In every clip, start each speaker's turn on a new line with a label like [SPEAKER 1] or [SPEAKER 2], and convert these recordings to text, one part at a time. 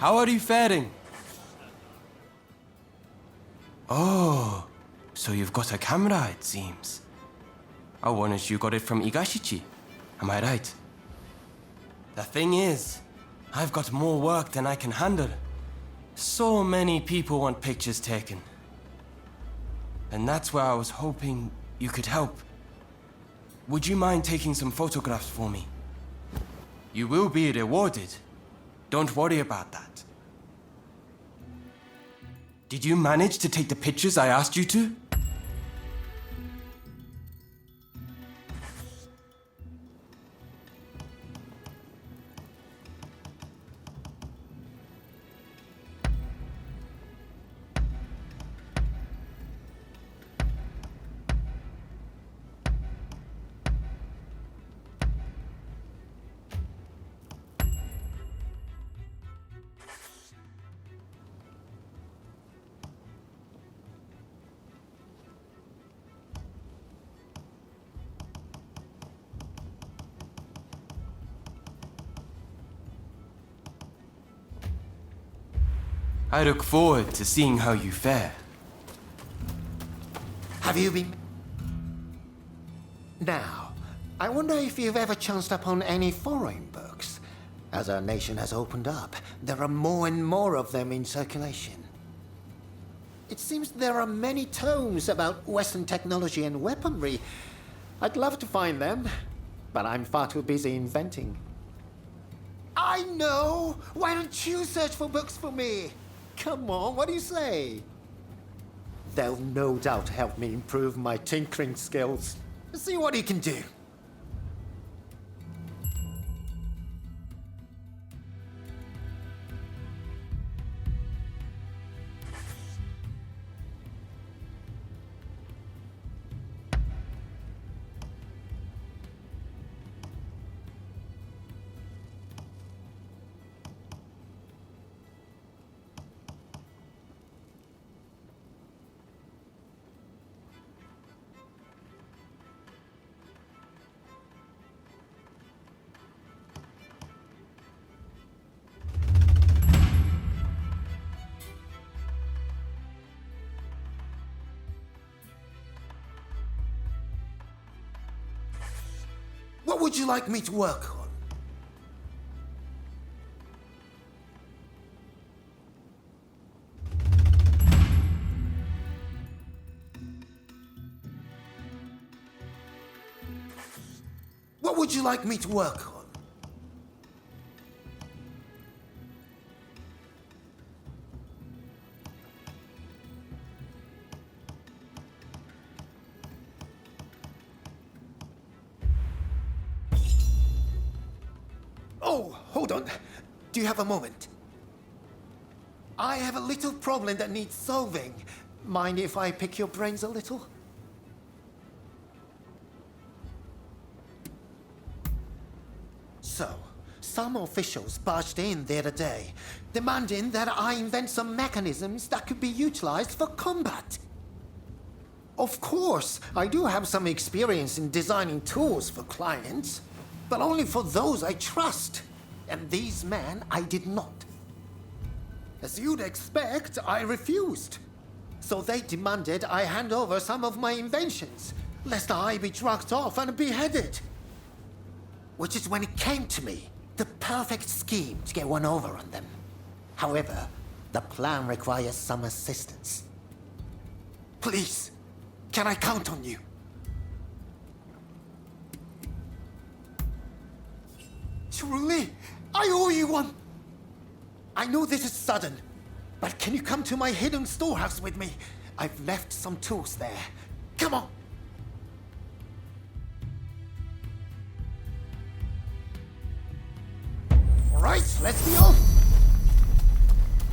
[SPEAKER 1] How are you faring? Oh, so you've got a camera, it seems. I wanted you got it from Igashichi. Am I right? The thing is, I've got more work than I can handle. So many people want pictures taken. And that's where I was hoping you could help. Would you mind taking some photographs for me? You will be rewarded. Don't worry about that. Did you manage to take the pictures I asked you to? I look forward to seeing how you fare.
[SPEAKER 2] Have you been? Now, I wonder if you've ever chanced upon any foreign books. As our nation has opened up, there are more and more of them in circulation. It seems there are many tomes about Western technology and weaponry. I'd love to find them, but I'm far too busy inventing. I know! Why don't you search for books for me? Come on, what do you say? They'll no doubt help me improve my tinkering skills. See what you can do. What would you like me to work on? What would you like me to work on? Oh, hold on. Do you have a moment? I have a little problem that needs solving. Mind if I pick your brains a little? So, some officials barged in the other day, demanding that I invent some mechanisms that could be utilized for combat. Of course, I do have some experience in designing tools for clients, but only for those I trust. And these men, I did not. As you'd expect, I refused. So they demanded I hand over some of my inventions, lest I be drugged off and beheaded. Which is when it came to me, the perfect scheme to get one over on them. However, the plan requires some assistance. Please, can I count on you? Truly, I owe you one. I know this is sudden, but can you come to my hidden storehouse with me? I've left some tools there. Come on. All right, let's be off.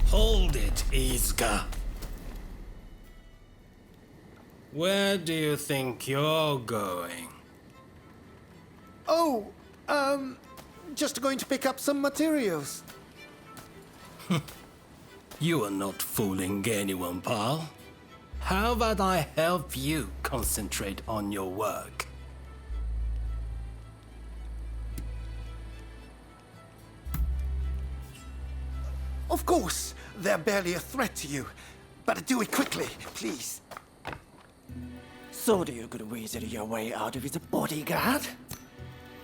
[SPEAKER 3] Hold it, Izuka. Where do you think you're going?
[SPEAKER 2] Oh, just going to pick up some materials.
[SPEAKER 3] You are not fooling anyone, pal. How about I help you concentrate on your work?
[SPEAKER 2] Of course, they're barely a threat to you. But do it quickly, please.
[SPEAKER 4] So do you could weasel your way out of his bodyguard?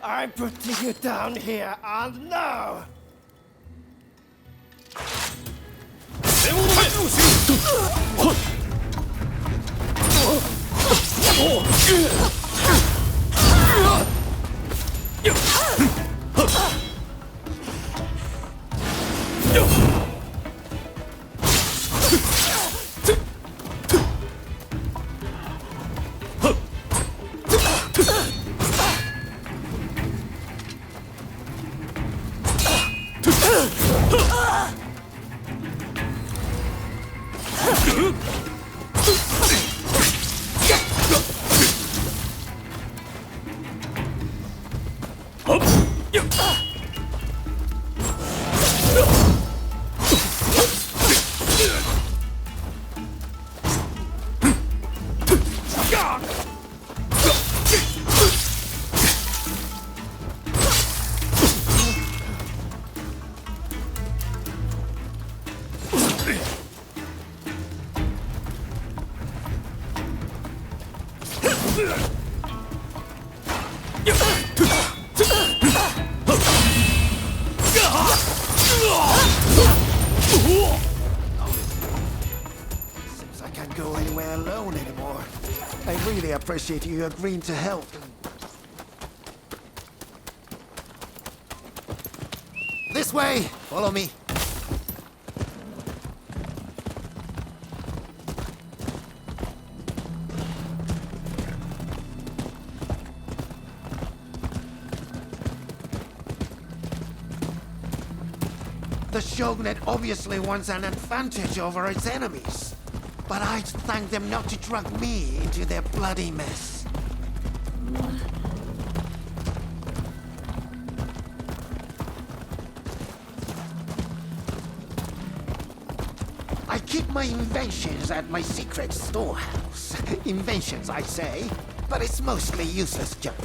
[SPEAKER 4] I'm putting you down here and now!
[SPEAKER 2] Seems I can't go anywhere alone anymore. I really appreciate you agreeing to help. This way! Follow me. The Shogunate obviously wants an advantage over its enemies. But I'd thank them not to drag me into their bloody mess. I keep my inventions at my secret storehouse. Inventions, I say, but it's mostly useless junk.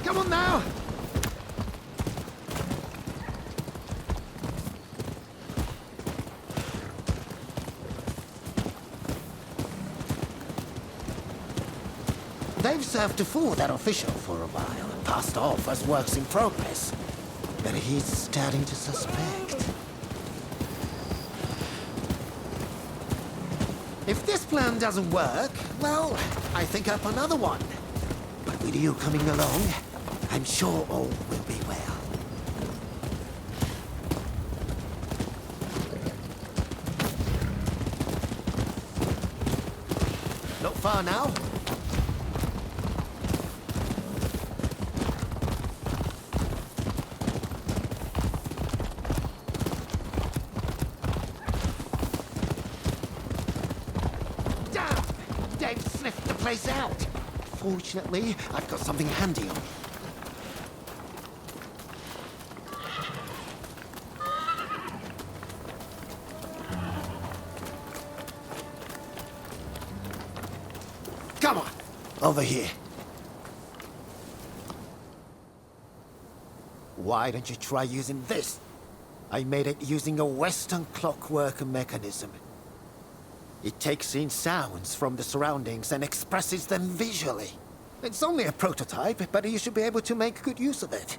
[SPEAKER 2] Come on now! They've served to fool that official for a while and passed off as works in progress. But he's starting to suspect. If this plan doesn't work, well, I think up another one. But with you coming along, I'm sure all will be well. Not far now. Damn! Dave sniffed the place out. Fortunately, I've got something handy on me. Come on, over here. Why don't you try using this? I made it using a Western clockwork mechanism. It takes in sounds from the surroundings and expresses them visually. It's only a prototype, but you should be able to make good use of it.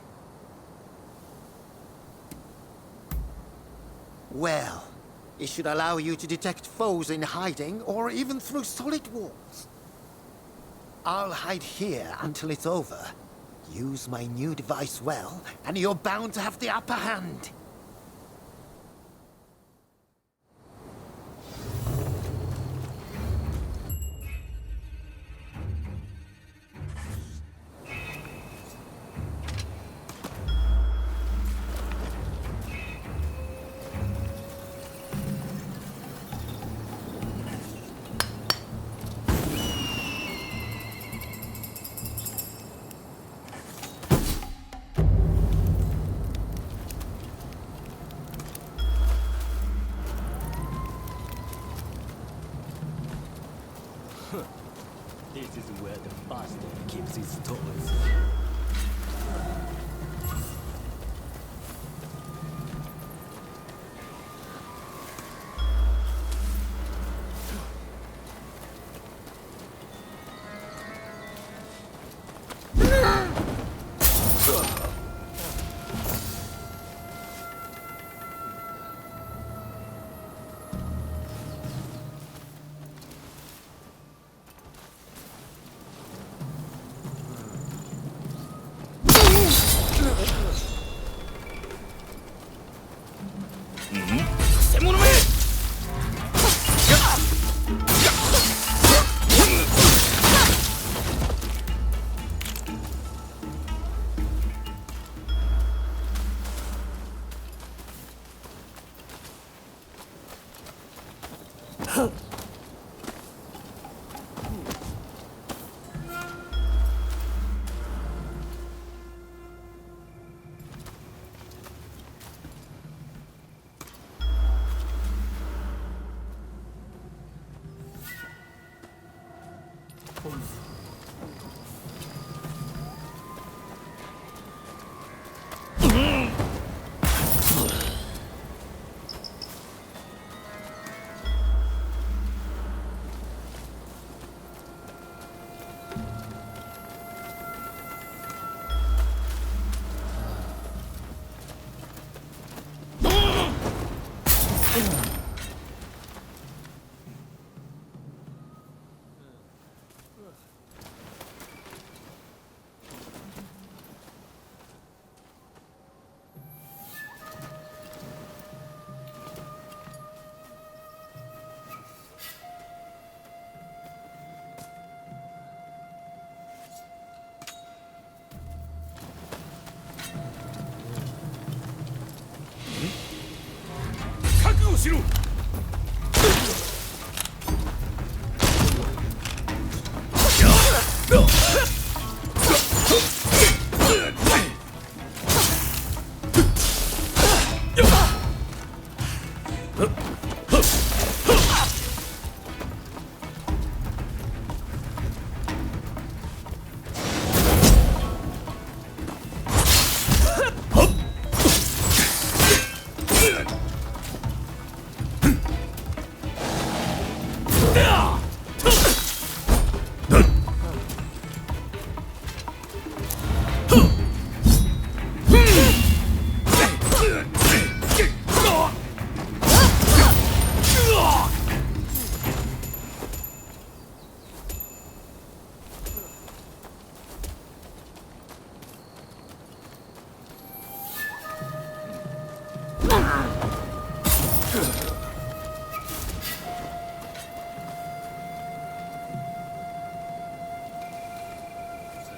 [SPEAKER 2] Well, it should allow you to detect foes in hiding or even through solid walls. I'll hide here until it's over. Use my new device well, and you're bound to have the upper hand.
[SPEAKER 3] This is where the bastard keeps his toys.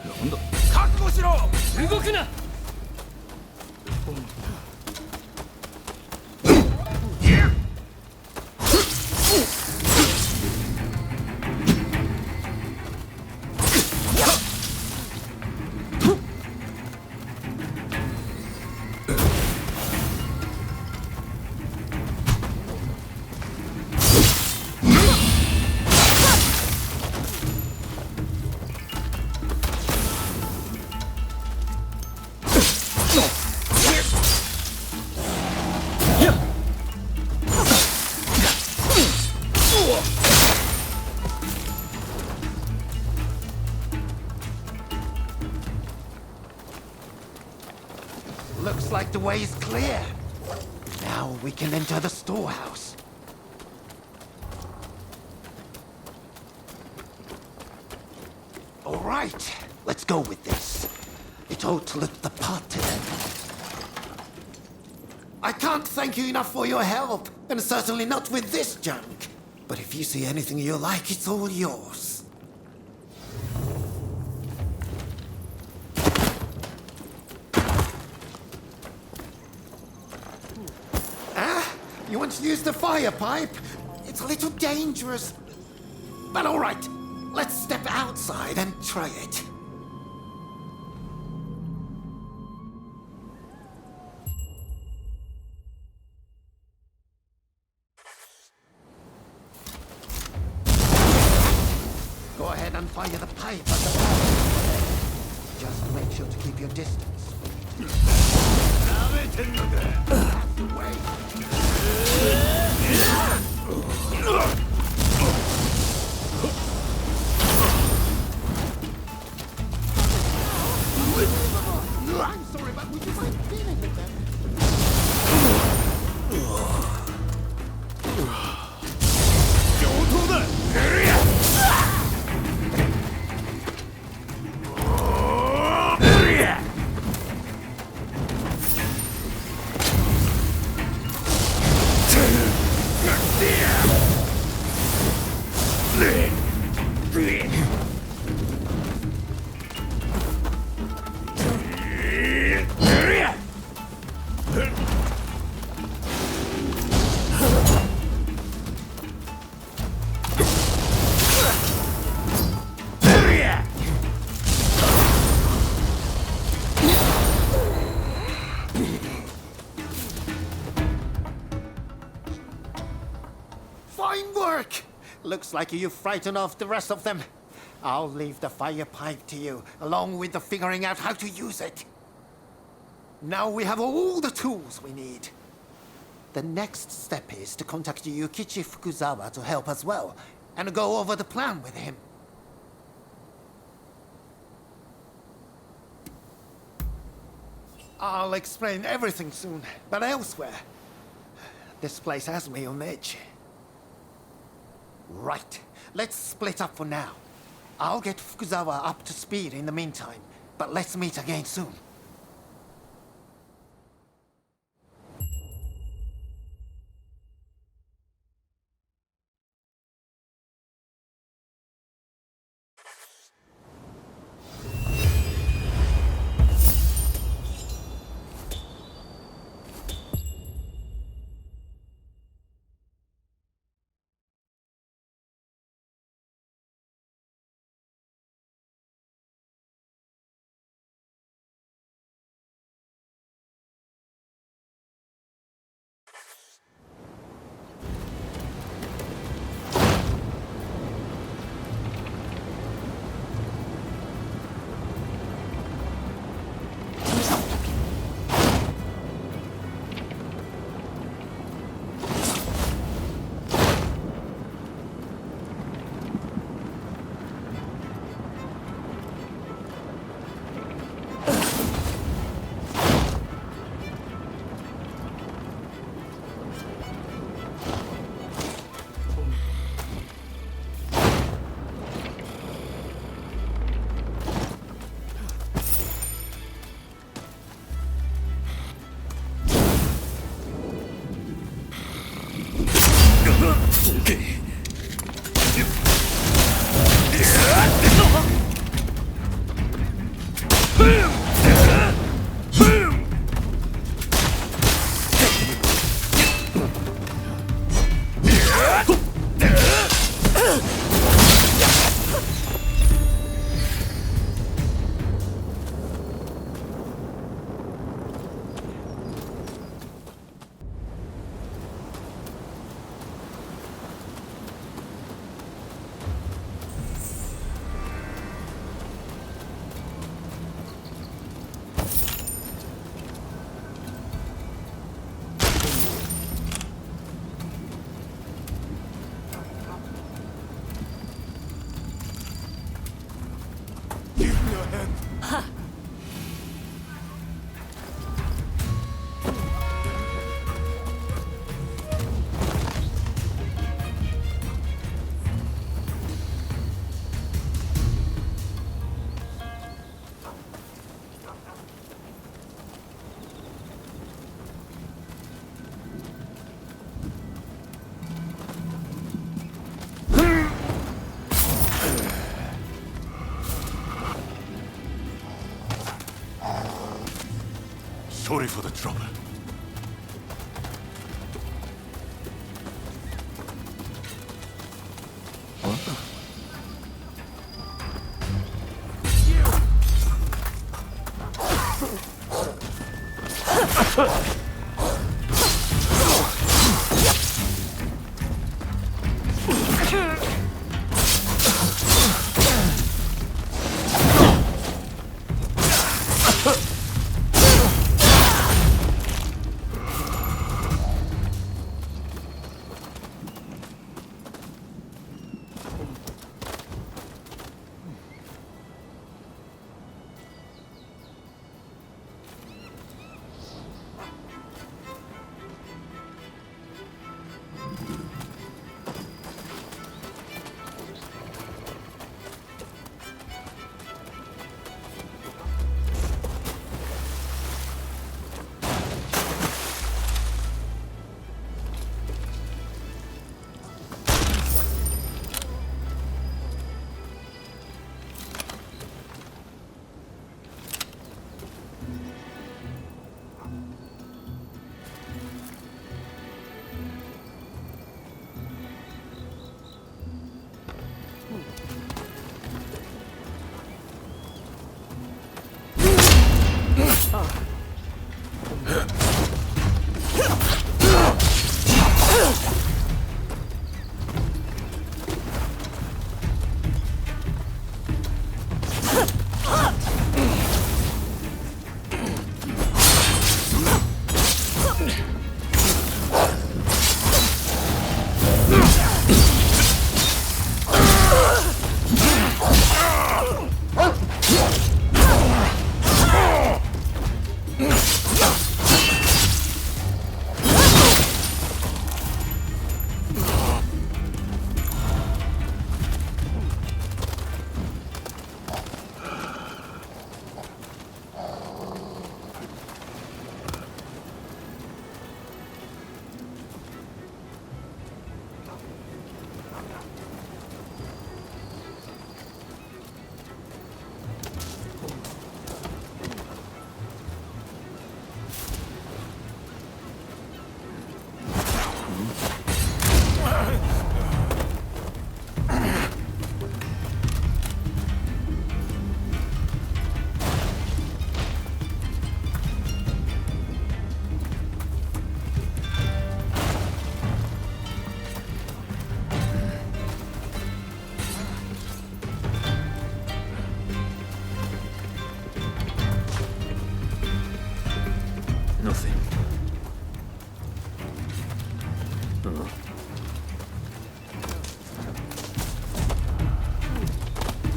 [SPEAKER 3] なんだ。
[SPEAKER 5] 覚悟しろ。動くな。
[SPEAKER 2] Looks like the way is clear. Now we can enter the storehouse. All right, let's go with this. It ought to look the part to them. I can't thank you enough for your help, and certainly not with this junk. But if you see anything you like, it's all yours. You want to use the fire pipe? It's a little dangerous. But all right, let's step outside and try it. Go ahead and fire the pipe at the back. Just make sure to keep your distance. That's the way. I'm sorry, but would you mind dealing with them? Fine work! Looks like you've frightened off the rest of them. I'll leave the fire pipe to you, along with the figuring out how to use it. Now we have all the tools we need. The next step is to contact Yukichi Fukuzawa to help as well, and go over the plan with him. I'll explain everything soon, but elsewhere. This place has me on edge. Right, let's split up for now. I'll get Fukuzawa up to speed in the meantime, but let's meet again soon.
[SPEAKER 5] again. Sorry for the trouble.
[SPEAKER 6] Nothing. Oh.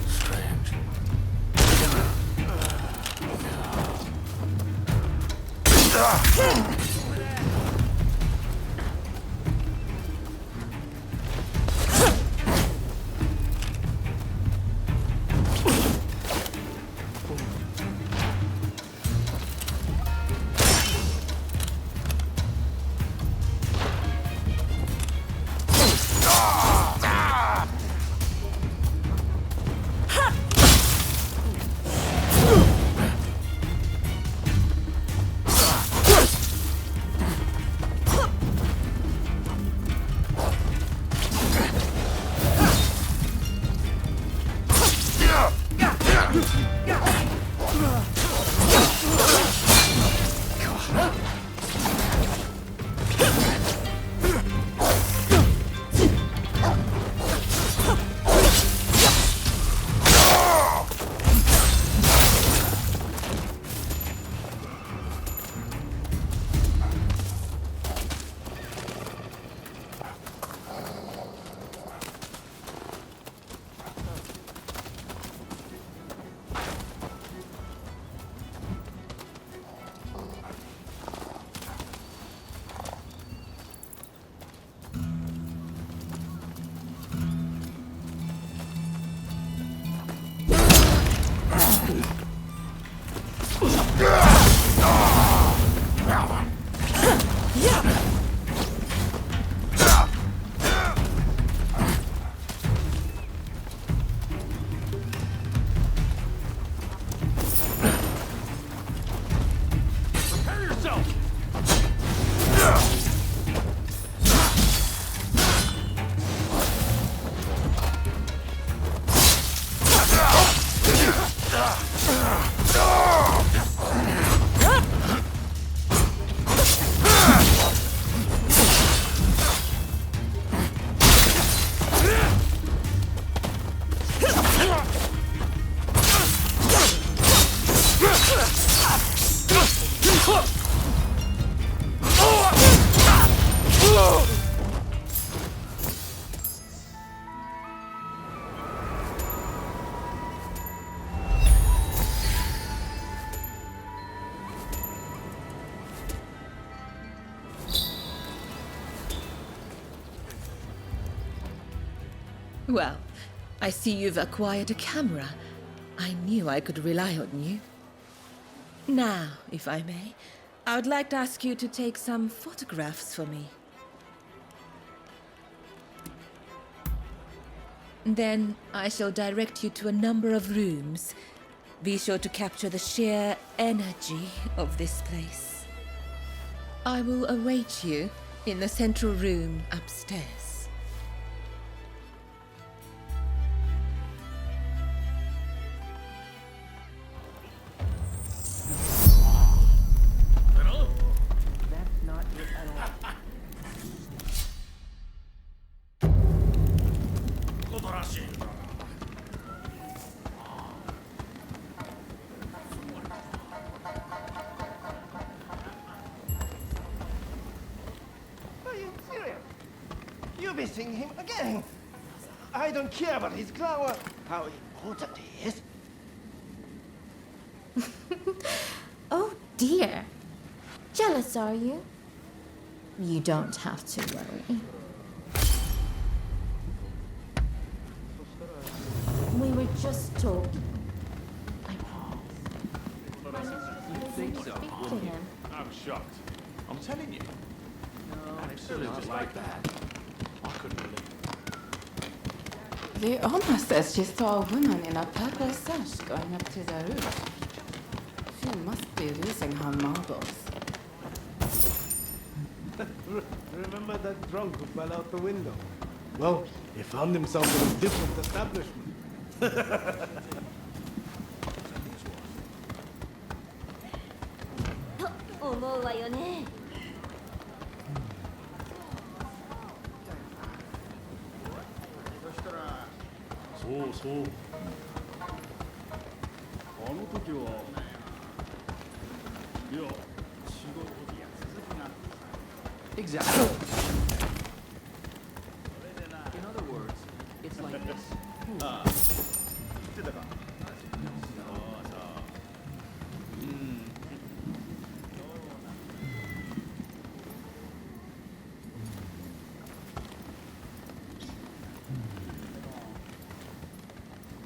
[SPEAKER 6] Strange.
[SPEAKER 7] Well, I see you've acquired a camera. I knew I could rely on you. Now, if I may, I would like to ask you to take some photographs for me. Then I shall direct you to a number of rooms. Be sure to capture the sheer energy of this place. I will await you in the central room upstairs.
[SPEAKER 4] Are you serious? You're missing him again. I don't care about his clown, how important he is.
[SPEAKER 8] Oh dear. Jealous, are you? You don't have to worry. We were just talking. I promise. You think so? Speak to him.
[SPEAKER 5] I'm shocked. I'm telling you. No, absolutely like that. I couldn't believe it.
[SPEAKER 9] The owner says she saw a woman in a purple sash going up to the roof. She must be losing her marbles.
[SPEAKER 4] Remember that drunk who fell out the window? Well, he found himself in a different establishment.
[SPEAKER 8] と思うわよね。
[SPEAKER 5] そうそう。あの時は。いや、仕事や続きが。
[SPEAKER 10] Exactly. In other words, it's like this.
[SPEAKER 5] ああ、言ってたか。そうそう。うん。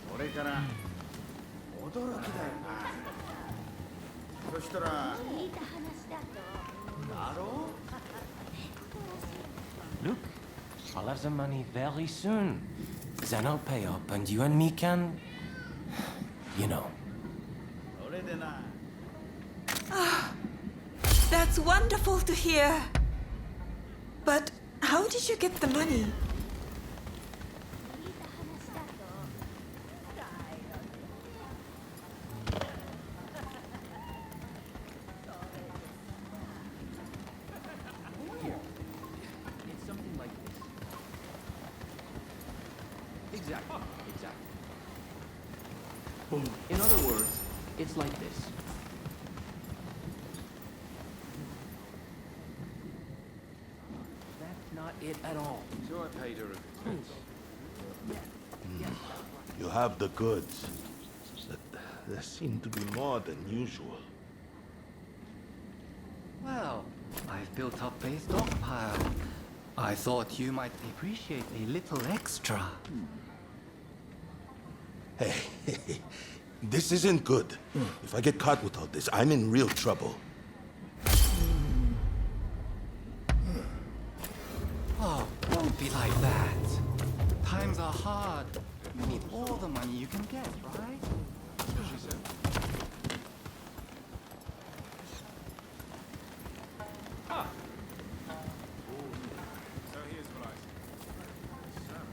[SPEAKER 5] それから驚きだよな。そしたら。聞いた話だと。だろう
[SPEAKER 1] Look, I'll have the money very soon. Then I'll pay up and you and me can... You know.
[SPEAKER 5] それでな。
[SPEAKER 7] That's wonderful to hear. But how did you get the money?
[SPEAKER 10] It's something like this. Exactly. Exactly. In other words, it's like this. That's not it at all.
[SPEAKER 5] So I paid her a expense.
[SPEAKER 11] You have the goods. But there seem to be more than usual.
[SPEAKER 10] Well, I've built up a stockpile. I thought you might appreciate a little extra.
[SPEAKER 11] Hey, this isn't good. If I get caught with all this, I'm in real trouble.
[SPEAKER 10] Oh, don't be like that. Times are hard. You need all the money you can get, right?
[SPEAKER 5] That's what she said. Ah! So here's what I said.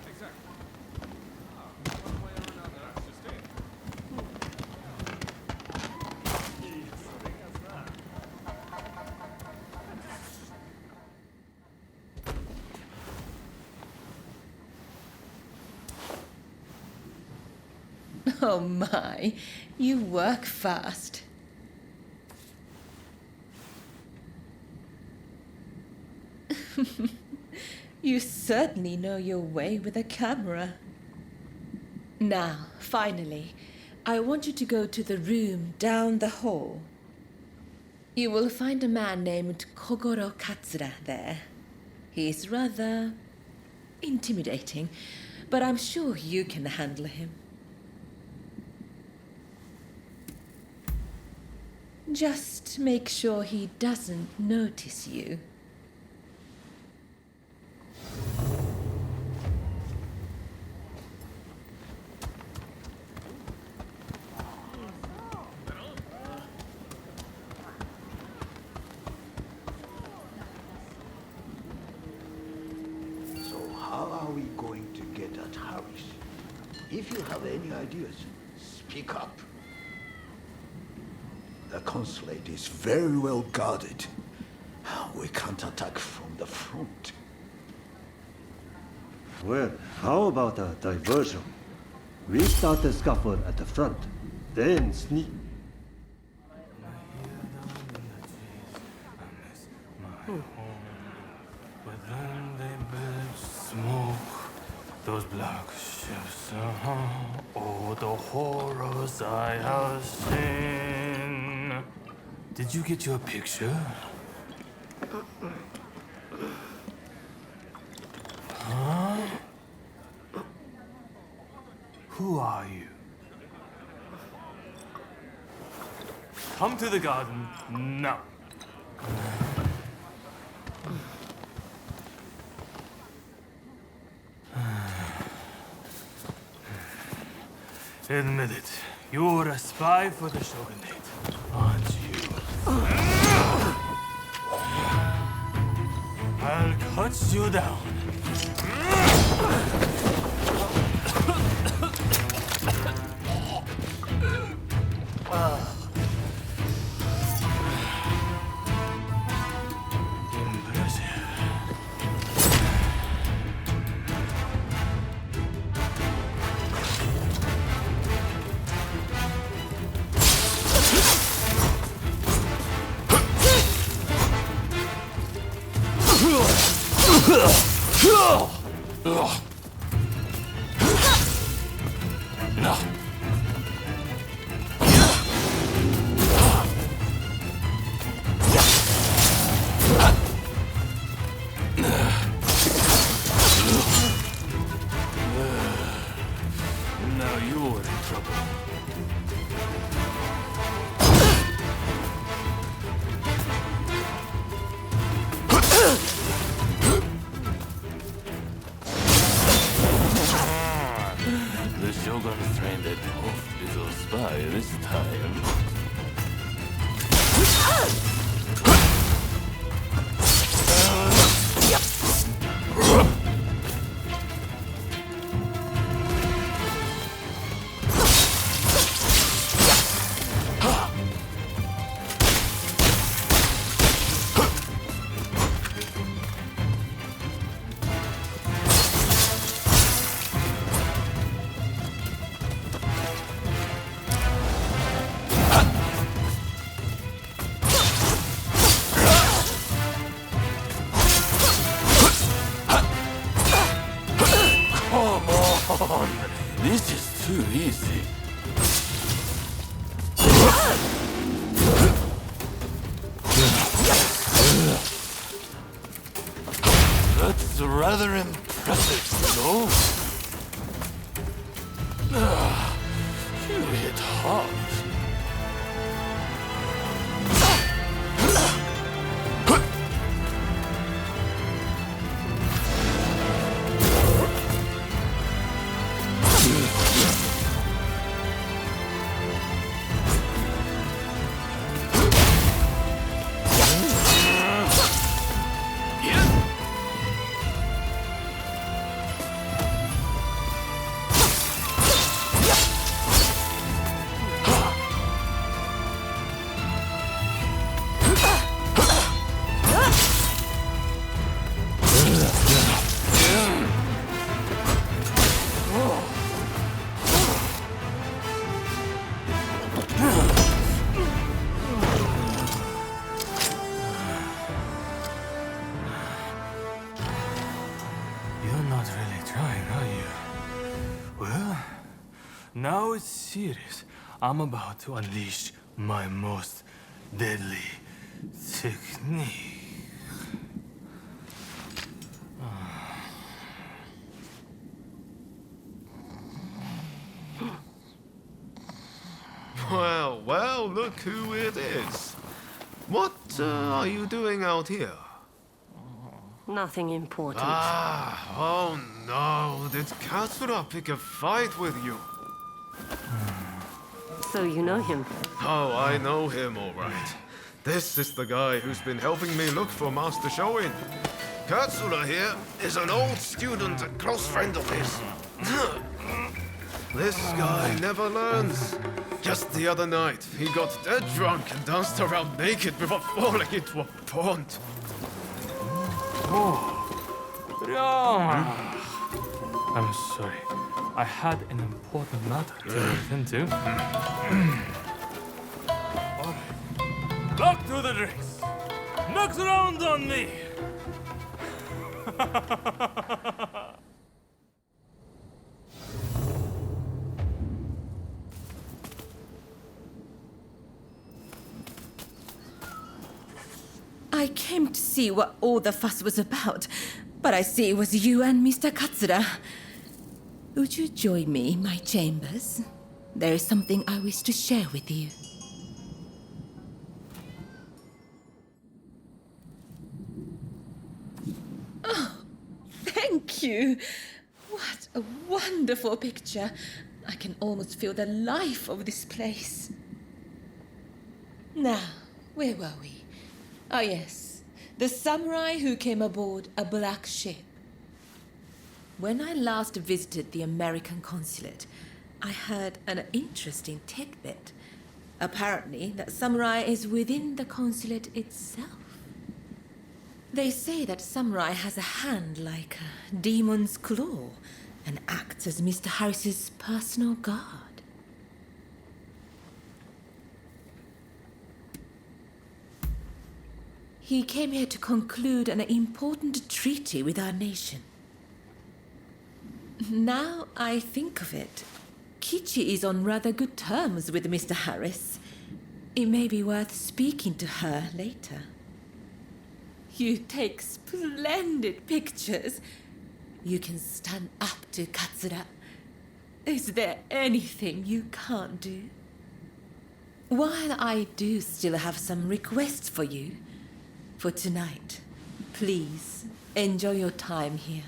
[SPEAKER 5] Exactly. One way or another, that's just it.
[SPEAKER 7] Oh my, you work fast. You certainly know your way with a camera. Now, finally, I want you to go to the room down the hall. You will find a man named Kogoro Katsura there. He's rather intimidating, but I'm sure you can handle him. Just make sure he doesn't notice you.
[SPEAKER 12] So how are we going to get at Harris? If you have any ideas, speak up. The consulate is very well guarded. We can't attack from the front.
[SPEAKER 13] Well, how about a diversion? We start the scuffle at the front, then sneak.
[SPEAKER 6] But then they build smoke, those black ships. Oh, the horrors I have seen. Did you get your picture? Huh? Who are you? Come to the garden now. Admit it, you're a spy for the Shogunate, aren't you? I'll cut you down. Now you're in trouble. The Shogun trained that tough little spy this time. This is too easy. That's rather impressive, no? You hit hard. Now it's serious. I'm about to unleash my most deadly technique.
[SPEAKER 14] Well, look who it is. What are you doing out here?
[SPEAKER 15] Nothing important.
[SPEAKER 14] Oh no, did Katsura pick a fight with you?
[SPEAKER 15] So you know him?
[SPEAKER 14] Oh, I know him all right. This is the guy who's been helping me look for Master Shoin. Katsura here is an old student and close friend of his. This guy never learns. Just the other night, he got dead drunk and danced around naked before falling into a pond.
[SPEAKER 6] I'm sorry. I had an important matter to attend to. Alright. Back to the drinks. Next round on me.
[SPEAKER 7] I came to see what all the fuss was about, but I see it was you and Mr. Katsura. Would you join me in my chambers? There is something I wish to share with you. Oh, thank you. What a wonderful picture. I can almost feel the life of this place. Now, where were we? Ah, yes. The samurai who came aboard a black ship. When I last visited the American consulate, I heard an interesting tidbit. Apparently, that samurai is within the consulate itself. They say that samurai has a hand like a demon's claw and acts as Mr. Harris's personal guard. He came here to conclude an important treaty with our nation. Now I think of it, Kichi is on rather good terms with Mr. Harris. It may be worth speaking to her later. You take splendid pictures. You can stand up to Katsura. Is there anything you can't do? While I do still have some requests for you, for tonight, please enjoy your time here.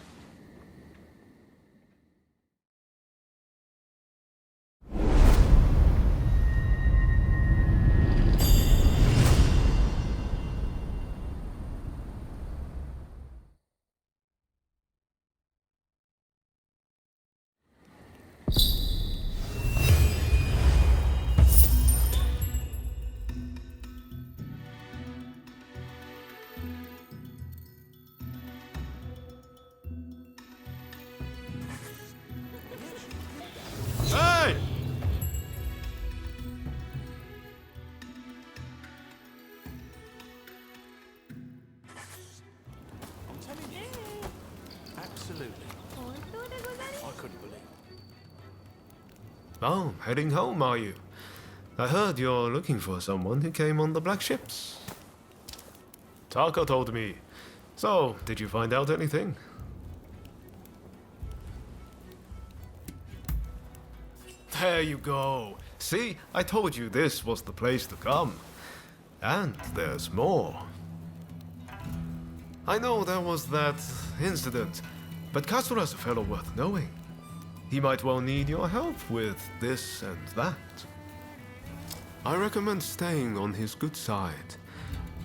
[SPEAKER 14] Hey!
[SPEAKER 5] I'm telling you. Absolutely. I couldn't believe it.
[SPEAKER 14] Oh, heading home, are you? I heard you're looking for someone who came on the black ships. Taka told me. So, did you find out anything? There you go. See, I told you this was the place to come. And there's more. I know there was that incident, but Katsura's a fellow worth knowing. He might well need your help with this and that. I recommend staying on his good side.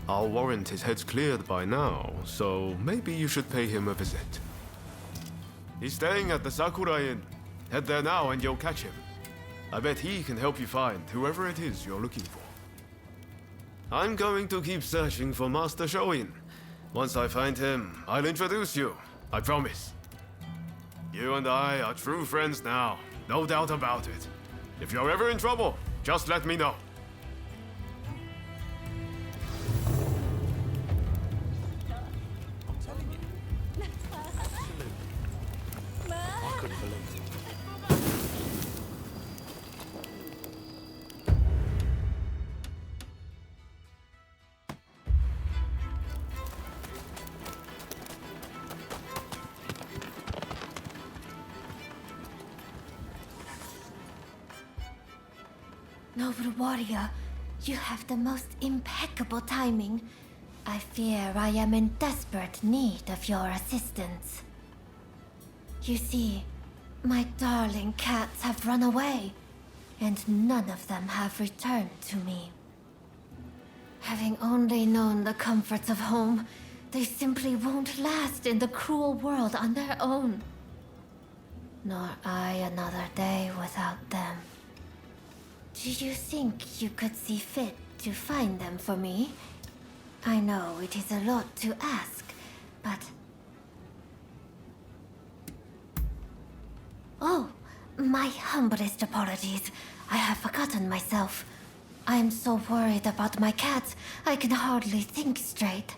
[SPEAKER 14] I'll warrant his head's cleared by now, so maybe you should pay him a visit. He's staying at the Sakura Inn. Head there now and you'll catch him. I bet he can help you find whoever it is you're looking for. I'm going to keep searching for Master Shoin. Once I find him, I'll introduce you. I promise. You and I are true friends now, no doubt about it. If you're ever in trouble, just let me know.
[SPEAKER 5] I'm telling you. Absolutely. I couldn't believe it.
[SPEAKER 16] Noble warrior,
[SPEAKER 8] You have the most impeccable timing. I fear I am in desperate need of your assistance. You see, my darling cats have run away, and none of them have returned to me. Having only known the comforts of home, they simply won't last in the cruel world on their own. Nor I another day without them. Do you think you could see fit to find them for me? I know it is a lot to ask, but... Oh, my humblest apologies. I have forgotten myself. I am so worried about my cats, I can hardly think straight.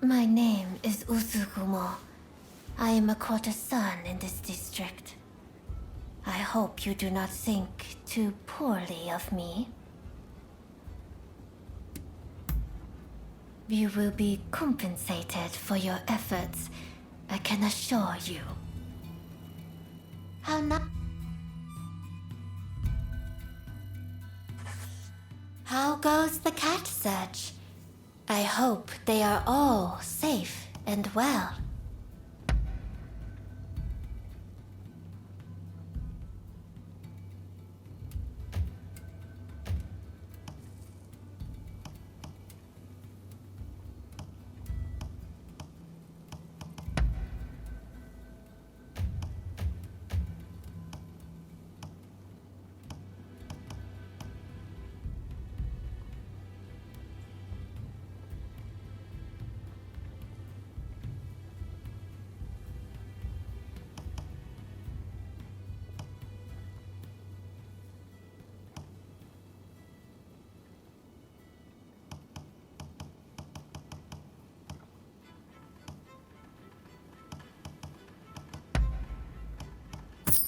[SPEAKER 8] My name is Usugumo. I am a courtesan in this district. I hope you do not think too poorly of me. You will be compensated for your efforts, I can assure you. How goes the cat search? I hope they are all safe and well.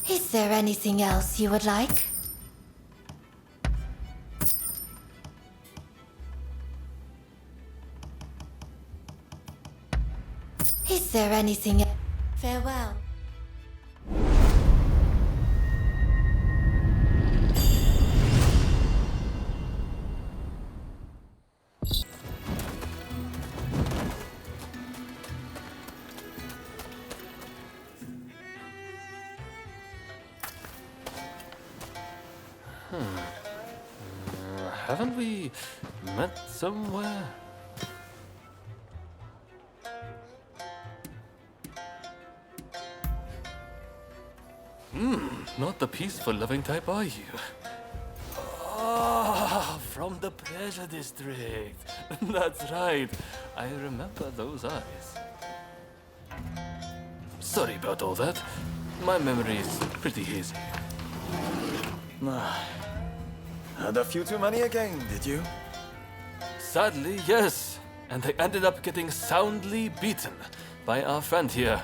[SPEAKER 8] Is there anything else you would like? Is there anything? Farewell.
[SPEAKER 6] Haven't we met somewhere? Not the peaceful, loving type, are you? Ah, from the Pleasure District. That's right. I remember those eyes. Sorry about all that. My memory is pretty hazy.
[SPEAKER 16] Had a few too many again, did you?
[SPEAKER 6] Sadly, yes. And they ended up getting soundly beaten by our friend here.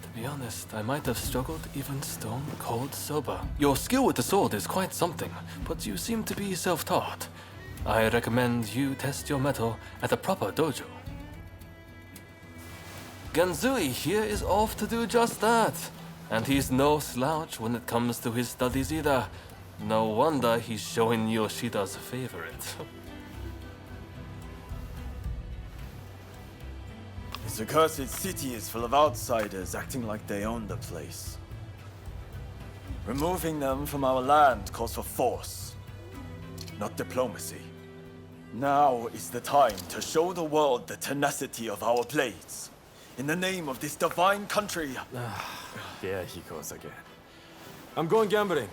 [SPEAKER 6] To be honest, I might have struggled even stone cold sober. Your skill with the sword is quite something, but you seem to be self-taught. I recommend you test your mettle at a proper dojo. Genzui here is off to do just that. And he's no slouch when it comes to his studies either. No wonder he's showing Yoshida's favorite.
[SPEAKER 16] This accursed city is full of outsiders acting like they own the place. Removing them from our land calls for force, not diplomacy. Now is the time to show the world the tenacity of our blades. In the name of this divine country.
[SPEAKER 17] There he goes again. I'm going gambling.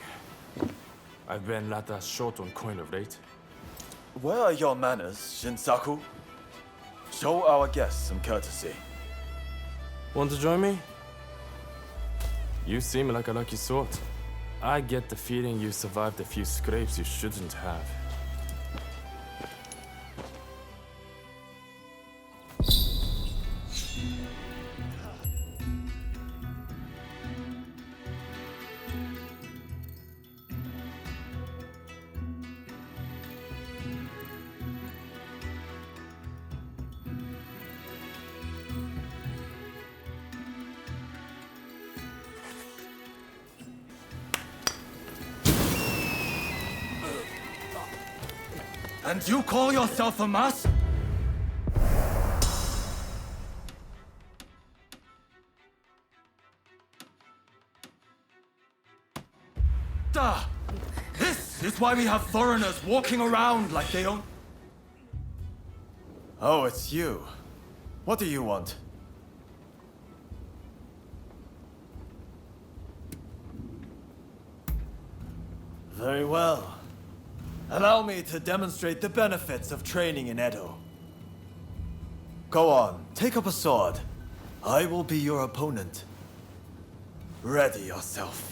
[SPEAKER 17] I've been rather short on coin of late.
[SPEAKER 16] Where are your manners, Shinsaku? Show our guests some courtesy.
[SPEAKER 17] Want to join me? You seem like a lucky sort. I get the feeling you survived a few scrapes you shouldn't have.
[SPEAKER 16] And you call yourself a master? This is why we have foreigners walking around like they don't... Oh, it's you. What do you want? Very well. Allow me to demonstrate the benefits of training in Edo. Go on, take up a sword. I will be your opponent. Ready yourself.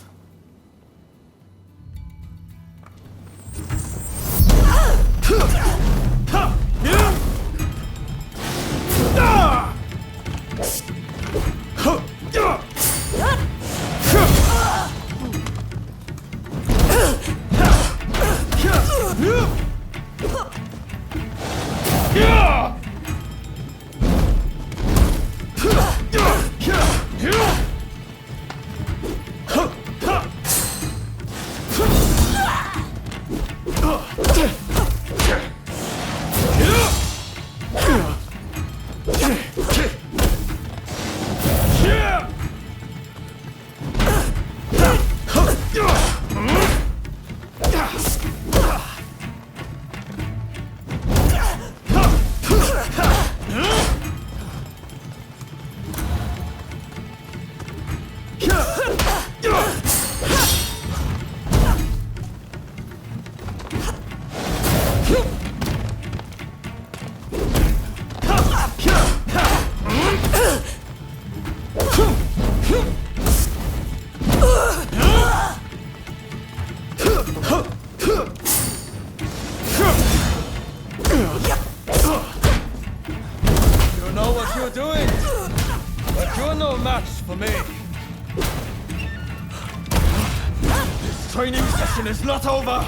[SPEAKER 16] Is not over!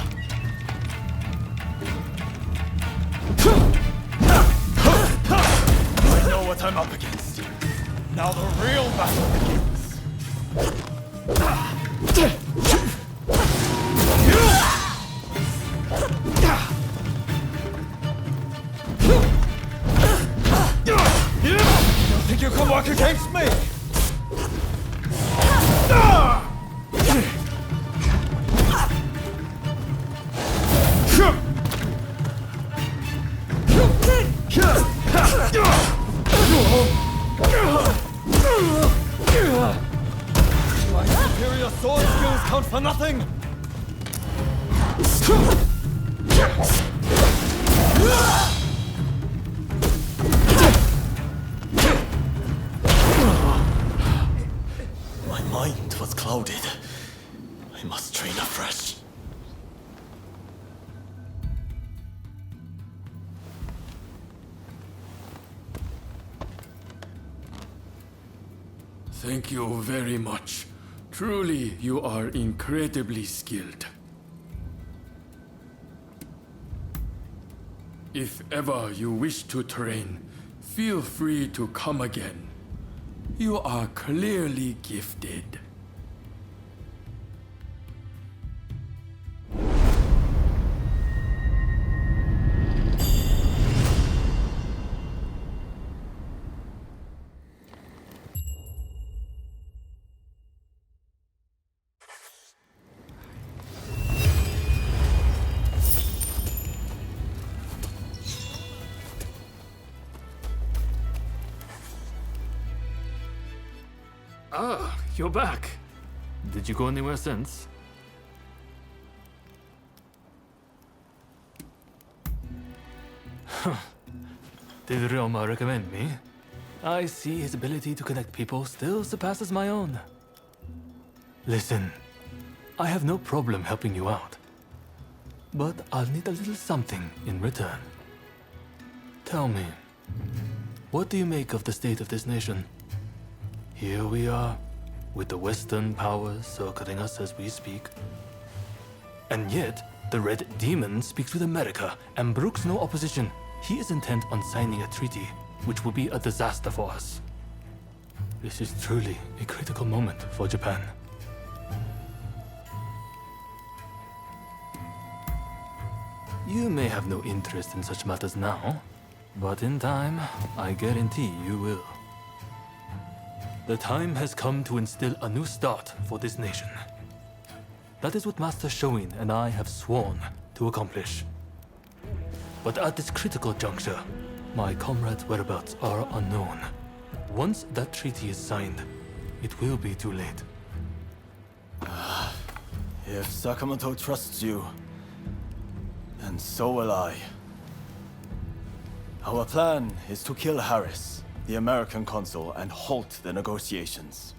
[SPEAKER 16] I know what I'm up against. Now the real battle begins. You think you can work against me? My superior sword skills count for nothing! My mind was clouded. I must train afresh.
[SPEAKER 6] Thank you very much. Truly, you are incredibly skilled. If ever you wish to train, feel free to come again. You are clearly gifted. Ah, you're back. Did you go anywhere since? Did Ryoma recommend me? I see his ability to connect people still surpasses my own. Listen, I have no problem helping you out. But I'll need a little something in return. Tell me, what do you make of the state of this nation? Here we are, with the Western powers circling us as we speak. And yet, the Red Demon speaks with America and brooks no opposition. He is intent on signing a treaty, which will be a disaster for us. This is truly a critical moment for Japan. You may have no interest in such matters now, but in time, I guarantee you will. The time has come to instill a new start for this nation. That is what Master Shoin and I have sworn to accomplish. But at this critical juncture, my comrades' whereabouts are unknown. Once that treaty is signed, it will be too late.
[SPEAKER 16] If Sakamoto trusts you, then so will I. Our plan is to kill Harris, the American consul, and halt the negotiations.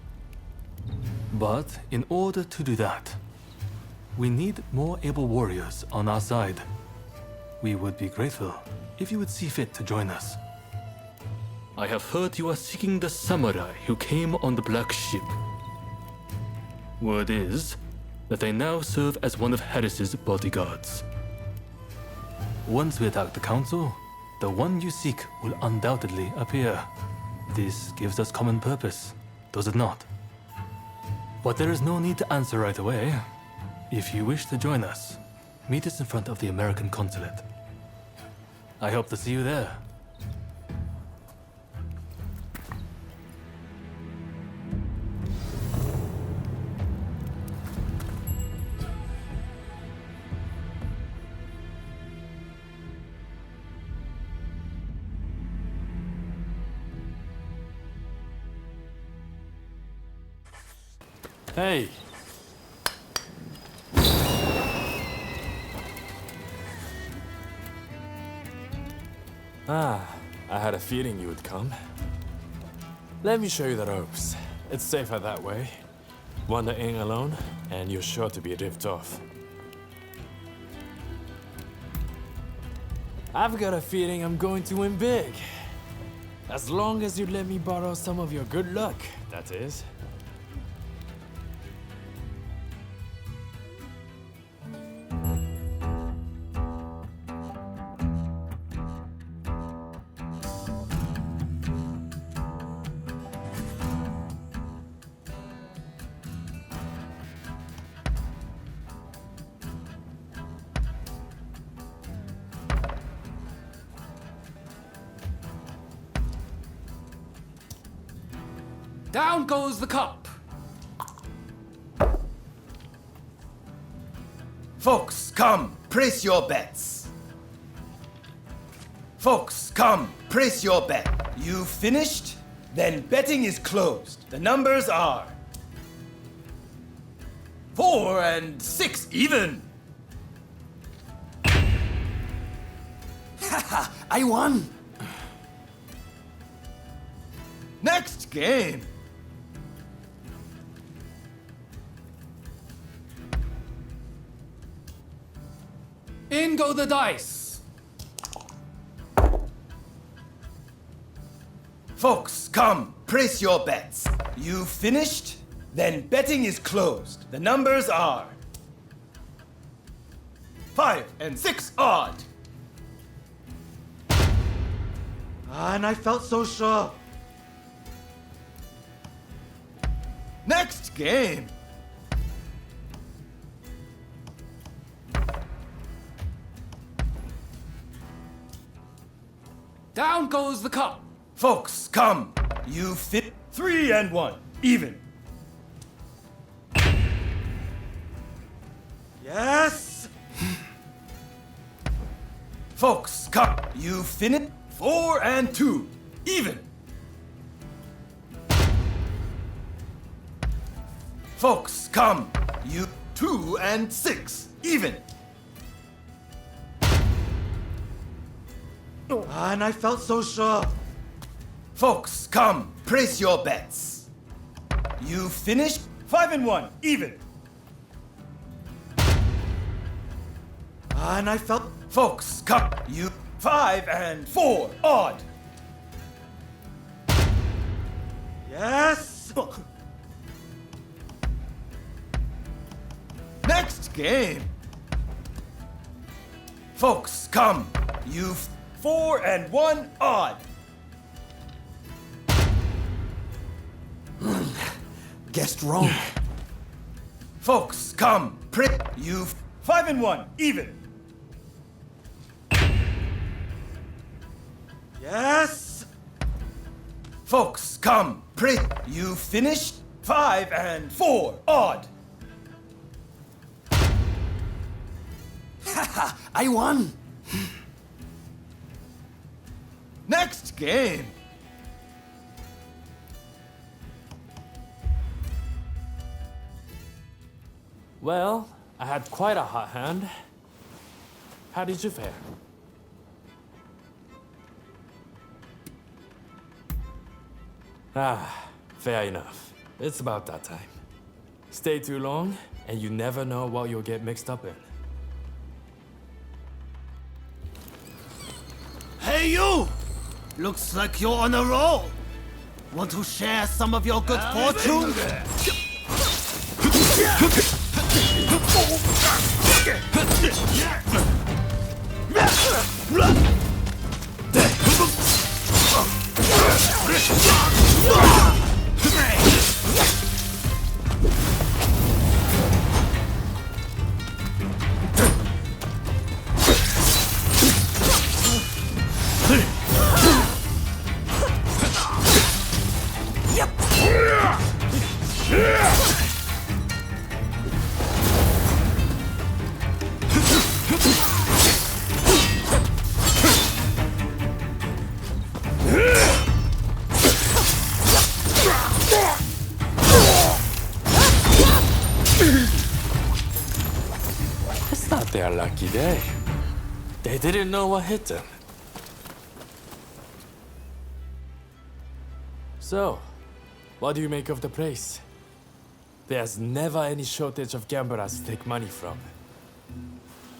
[SPEAKER 6] But in order to do that, we need more able warriors on our side. We would be grateful if you would see fit to join us. I have heard you are seeking the samurai who came on the black ship. Word is that they now serve as one of Harris's bodyguards. Once we attack the council, the one you seek will undoubtedly appear. This gives us common purpose, does it not? But there is no need to answer right away. If you wish to join us, meet us in front of the American consulate. I hope to see you there.
[SPEAKER 17] Hey! I had a feeling you would come. Let me show you the ropes. It's safer that way. Wander in alone, and you're sure to be ripped off. I've got a feeling I'm going to win big. As long as you let me borrow some of your good luck, that is.
[SPEAKER 18] Down goes the cup.
[SPEAKER 16] Folks, come, place your bets. Folks, come, place your bet. You finished? Then betting is closed. The numbers are 4 and 6 even. Haha, I won. Next game.
[SPEAKER 18] In go the dice.
[SPEAKER 16] Folks, come, place your bets. You finished? Then betting is closed. The numbers are 5 and 6 odd.
[SPEAKER 13] And I felt so sure.
[SPEAKER 16] Next game.
[SPEAKER 18] Down goes the cup.
[SPEAKER 16] Folks, come. You fit 3 and 1, even.
[SPEAKER 13] Yes!
[SPEAKER 16] Folks, come. You finished 4 and 2, even. Folks, come. You 2 and 6, even.
[SPEAKER 13] And I felt so sure.
[SPEAKER 16] Folks, come, place your bets. You finished 5 and 1, even.
[SPEAKER 13] And I felt.
[SPEAKER 16] Folks, come, you 5 and 4, odd.
[SPEAKER 13] Yes!
[SPEAKER 16] Next game. Folks, come, you 4 and 1, odd.
[SPEAKER 4] Guessed wrong.
[SPEAKER 16] Folks, come, prick, you 5 and 1, even. Yes? Folks, come. Pray. You finished? 5 and 4 odd. Haha, I won. Next game.
[SPEAKER 17] Well, I had quite a hot hand. How did you fare? Ah, fair enough. It's about that time. Stay too long, and you never know what you'll get mixed up in.
[SPEAKER 19] Hey, you! Looks like you're on a roll. Want to share some of your good fortune?
[SPEAKER 17] It's not their lucky day. They didn't know what hit them. So, what do you make of the place? There's never any shortage of gamblers to take money from.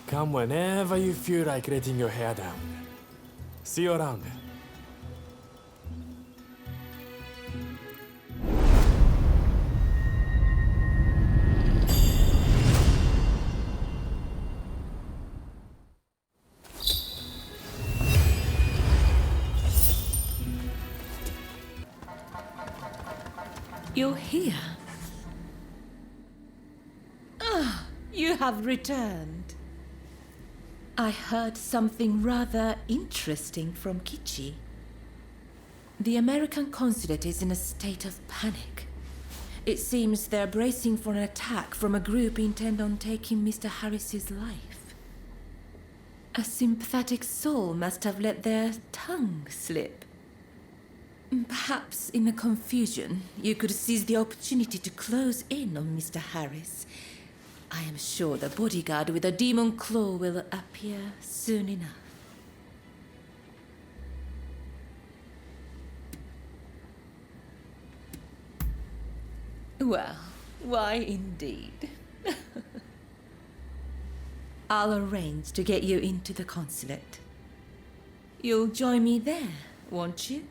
[SPEAKER 17] Come whenever you feel like letting your hair down. See you around.
[SPEAKER 7] You're here. Ah, you have returned. I heard something rather interesting from Kichi. The American consulate is in a state of panic. It seems they're bracing for an attack from a group intent on taking Mr. Harris's life. A sympathetic soul must have let their tongue slip. Perhaps in the confusion, you could seize the opportunity to close in on Mr. Harris. I am sure the bodyguard with a demon claw will appear soon enough. Well, why indeed? I'll arrange to get you into the consulate. You'll join me there, won't you?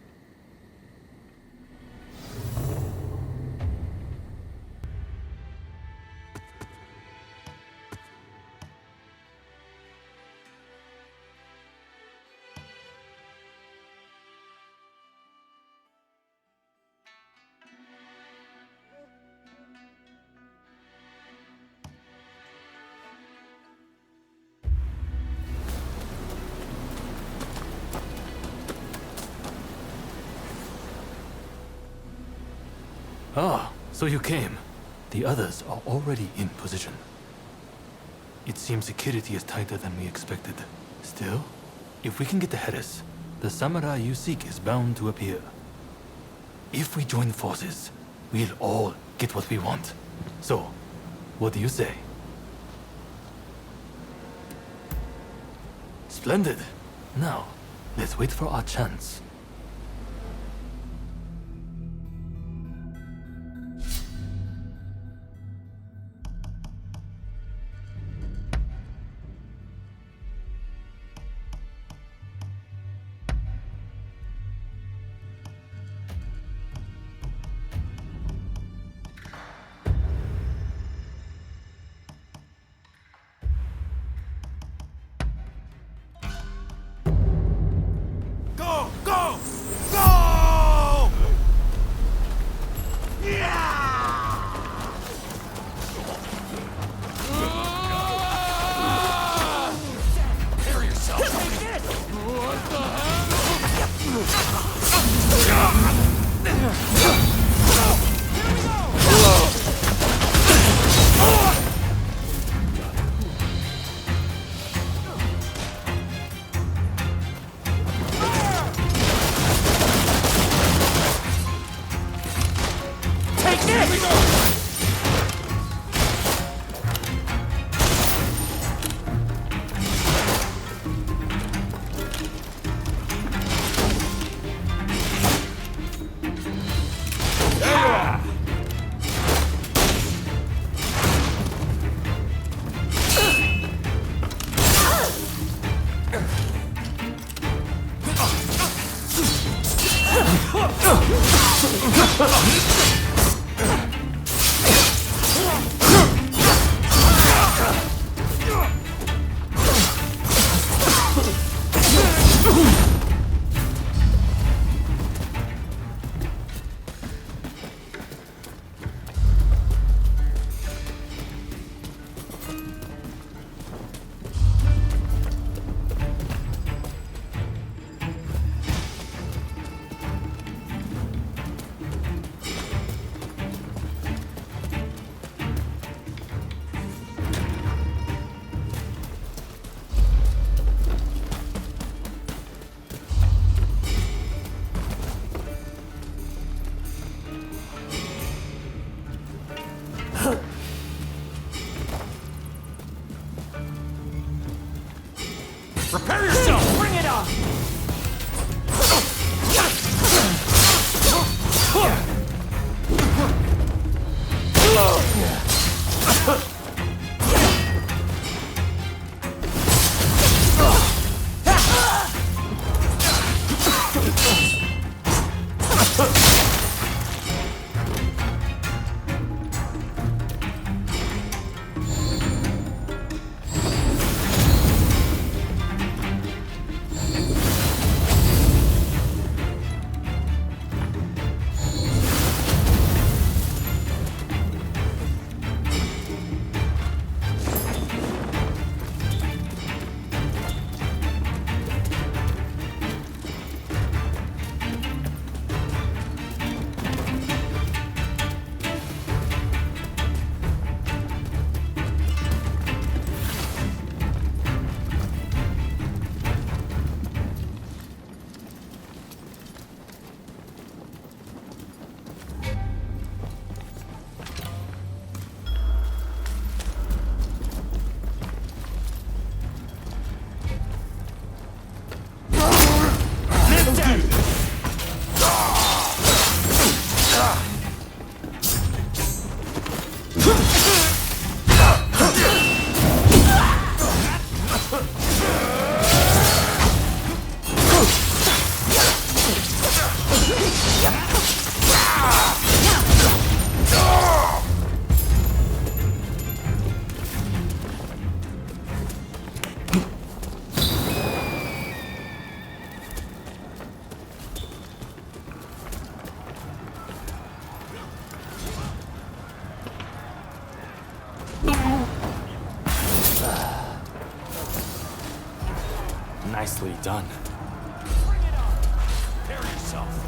[SPEAKER 6] Ah, so you came. The others are already in position. It seems security is tighter than we expected. Still, if we can get the Harris, the samurai you seek is bound to appear. If we join forces, we'll all get what we want. So, what do you say? Splendid. Now, let's wait for our chance.
[SPEAKER 19] Go!
[SPEAKER 18] Prepare yourself! Bring it on!
[SPEAKER 17] Nicely done.
[SPEAKER 18] Bring it on! Prepare yourself!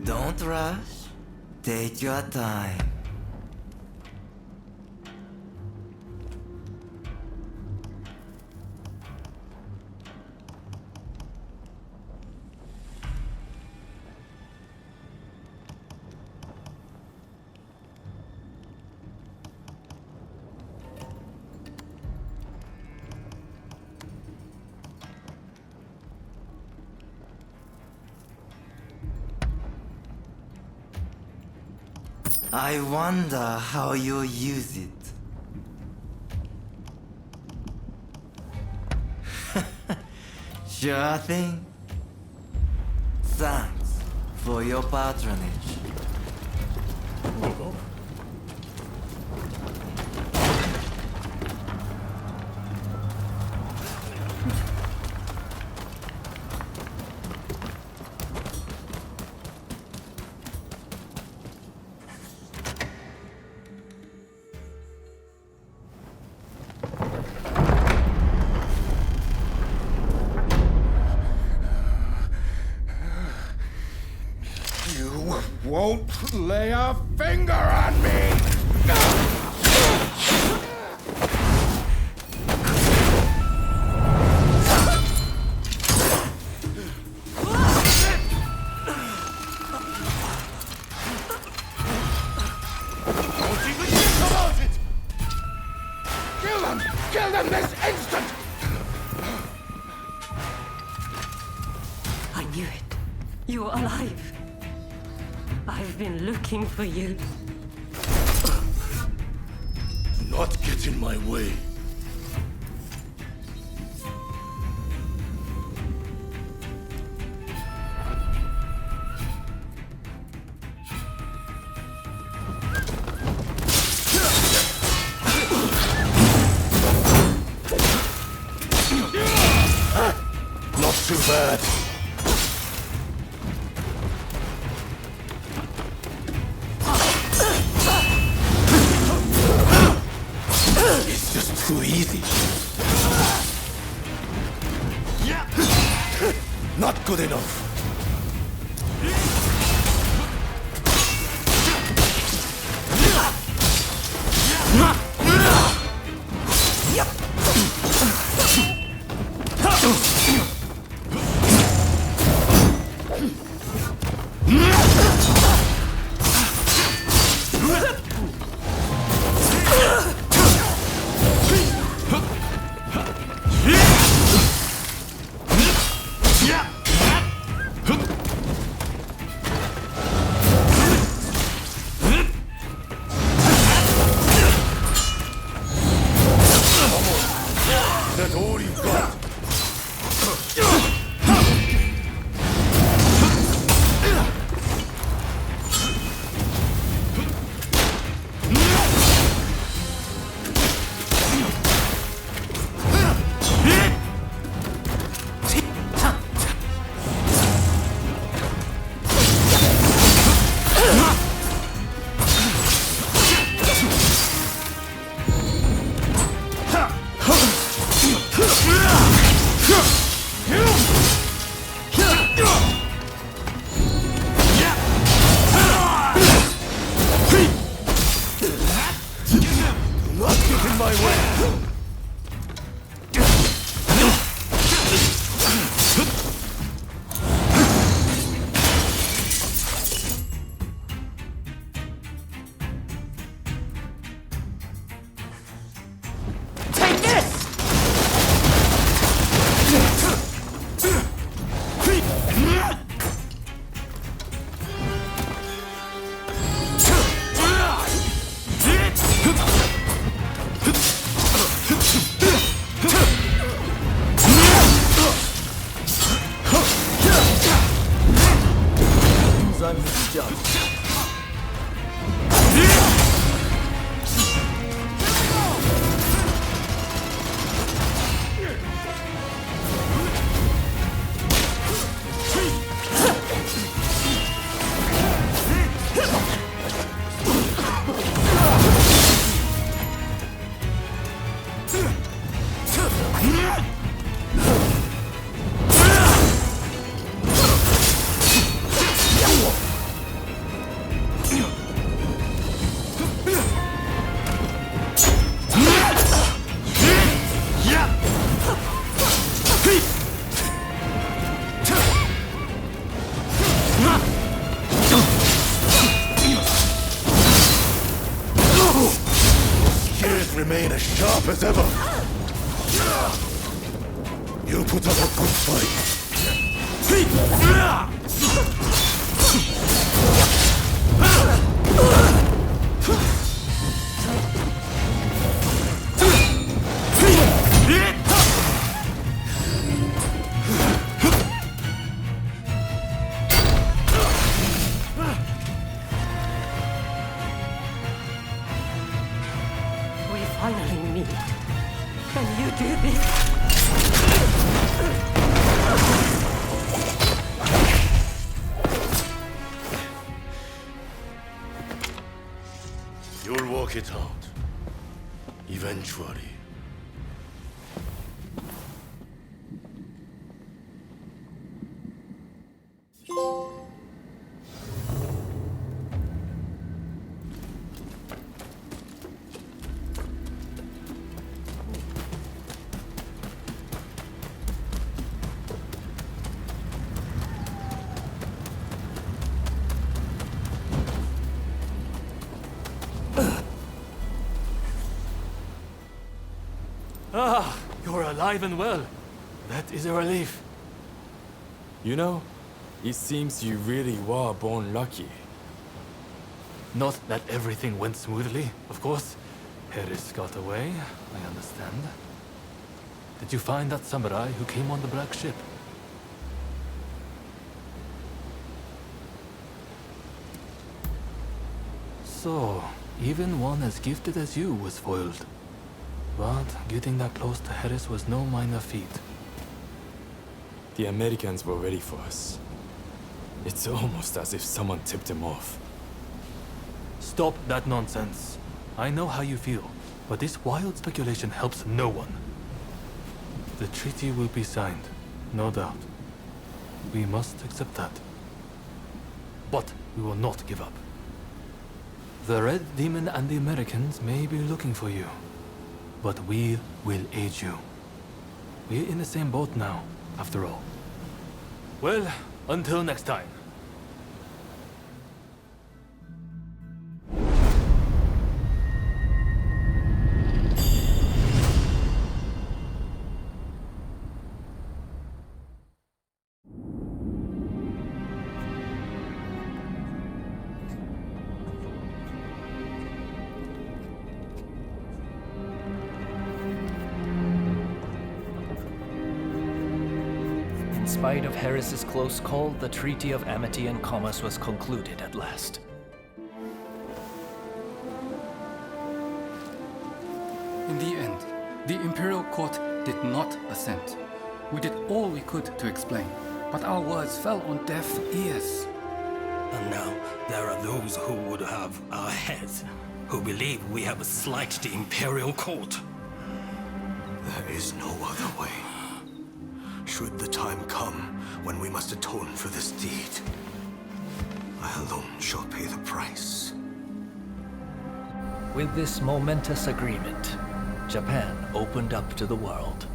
[SPEAKER 20] Don't rush. Take your time. I wonder how you use it. Sure thing. Thanks for your patronage.
[SPEAKER 18] Won't lay a finger on me! Don't even think about it! Kill them! Kill them this instant!
[SPEAKER 15] I knew it. You were alive. I've been looking for you.
[SPEAKER 18] Not get in my way. Not too bad. It's just too easy. Not good enough. That's all you've got. Remain as sharp as ever. You put up a good fight.
[SPEAKER 15] finally meet. Can you do this?
[SPEAKER 18] You'll work it out. Eventually.
[SPEAKER 17] Ah, you're alive and well. That is a relief. You know, it seems you really were born lucky.
[SPEAKER 6] Not that everything went smoothly, of course. Harris got away, I understand. Did you find that samurai who came on the black ship? So, even one as gifted as you was foiled. But getting that close to Harris was no minor feat.
[SPEAKER 17] The Americans were ready for us. It's almost as if someone tipped them off.
[SPEAKER 6] Stop that nonsense. I know how you feel, but this wild speculation helps no one. The treaty will be signed, no doubt. We must accept that. But we will not give up. The Red Demon and the Americans may be looking for you, but we will aid you. We're in the same boat now, after all. Well, until next time.
[SPEAKER 21] In spite of Harris's close call, the Treaty of Amity and Commerce was concluded at last.
[SPEAKER 10] In the end, the Imperial Court did not assent. We did all we could to explain, but our words fell on deaf ears.
[SPEAKER 3] And now there are those who would have our heads, who believe we have slighted the Imperial Court.
[SPEAKER 18] There is no other way. Should the time come when we must atone for this deed, I alone shall pay the price.
[SPEAKER 21] With this momentous agreement, Japan opened up to the world.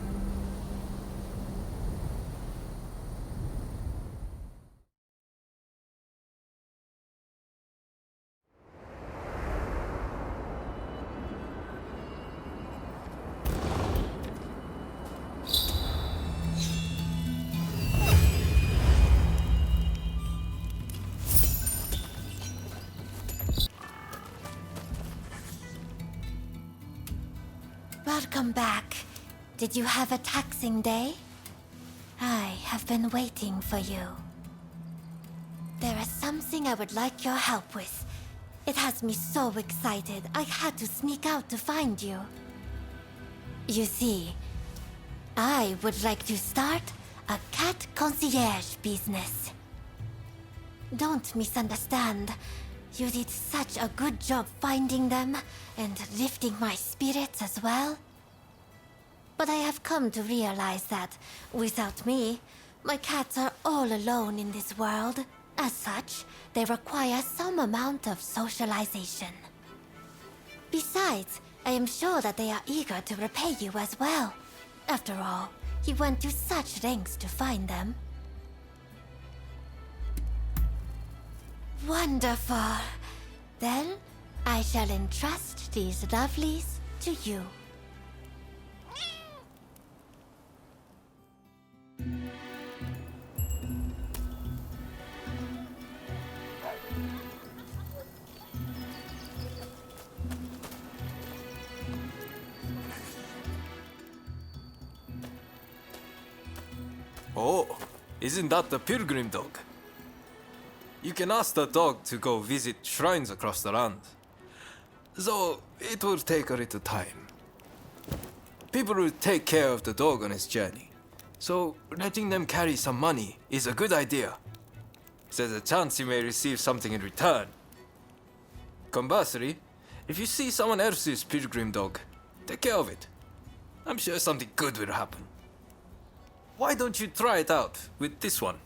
[SPEAKER 8] Welcome back. Did you have a taxing day? I have been waiting for you. There is something I would like your help with. It has me so excited, I had to sneak out to find you. You see, I would like to start a cat concierge business. Don't misunderstand. You did such a good job finding them and lifting my spirits as well. But I have come to realize that, without me, my cats are all alone in this world. As such, they require some amount of socialization. Besides, I am sure that they are eager to repay you as well. After all, you went to such lengths to find them. Wonderful. Then, I shall entrust these lovelies to you.
[SPEAKER 22] Oh, isn't that the pilgrim dog? You can ask the dog to go visit shrines across the land. Though it will take a little time. People will take care of the dog on its journey. So letting them carry some money is a good idea. There's a chance you may receive something in return. Conversely, if you see someone else's pilgrim dog, take care of it. I'm sure something good will happen. Why don't you try it out with this one?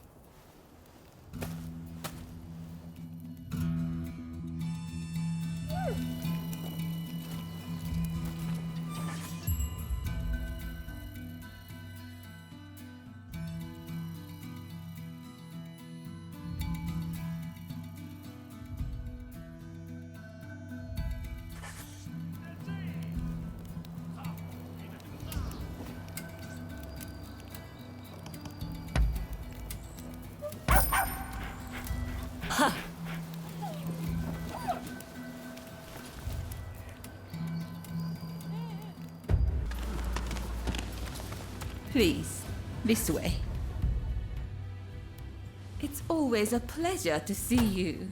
[SPEAKER 7] Please, this way. It's always a pleasure to see you.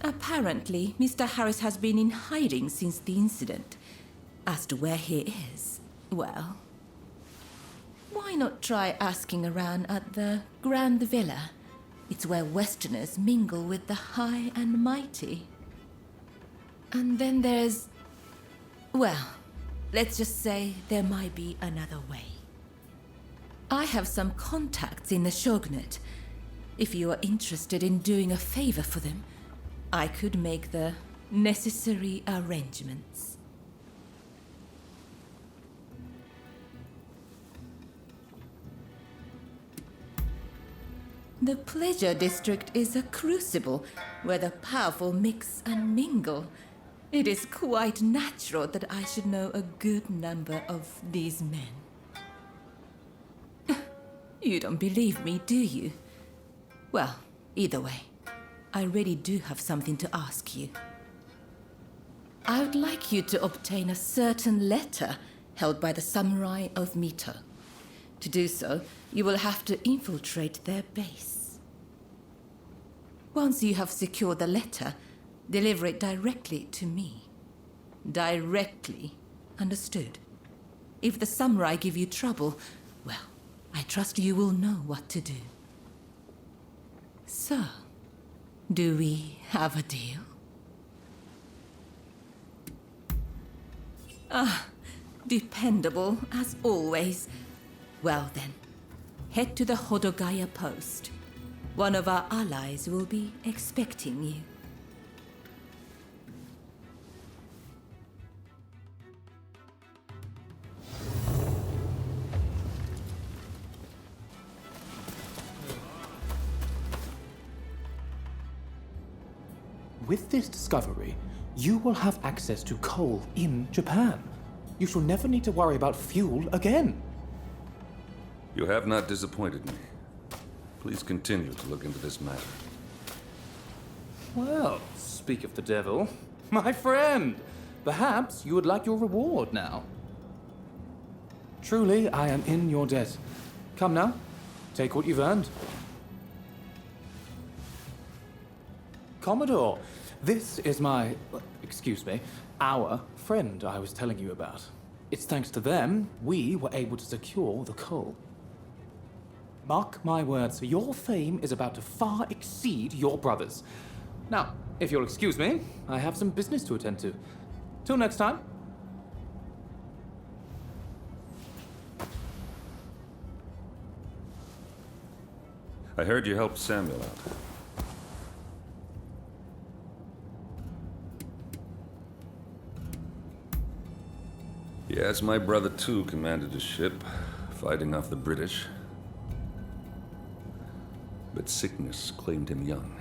[SPEAKER 7] Apparently, Mr. Harris has been in hiding since the incident. As to where he is, well, why not try asking around at the Grand Villa? It's where Westerners mingle with the high and mighty. And then there's... well, let's just say there might be another way. I have some contacts in the Shogunate. If you are interested in doing a favor for them, I could make the necessary arrangements. The Pleasure District is a crucible where the powerful mix and mingle. It is quite natural that I should know a good number of these men. You don't believe me, do you? Well, either way, I really do have something to ask you. I would like you to obtain a certain letter held by the samurai of Mito. To do so, you will have to infiltrate their base. Once you have secured the letter, deliver it directly to me. Directly, understood? If the samurai give you trouble, well, I trust you will know what to do. So, do we have a deal? Ah, dependable as always. Well then, head to the Hodogaya post. One of our allies will be expecting you.
[SPEAKER 5] With this discovery, you will have access to coal in Japan. You shall never need to worry about fuel again.
[SPEAKER 2] You have not disappointed me. Please continue to look into this matter.
[SPEAKER 5] Well, speak of the devil. My friend, perhaps you would like your reward now. Truly, I am in your debt. Come now, take what you've earned. Commodore, this is our friend I was telling you about. It's thanks to them we were able to secure the coal. Mark my words, your fame is about to far exceed your brother's. Now, if you'll excuse me, I have some business to attend to. Till next time.
[SPEAKER 2] I heard you helped Samuel out. Yes, my brother too commanded a ship, fighting off the British. But sickness claimed him young.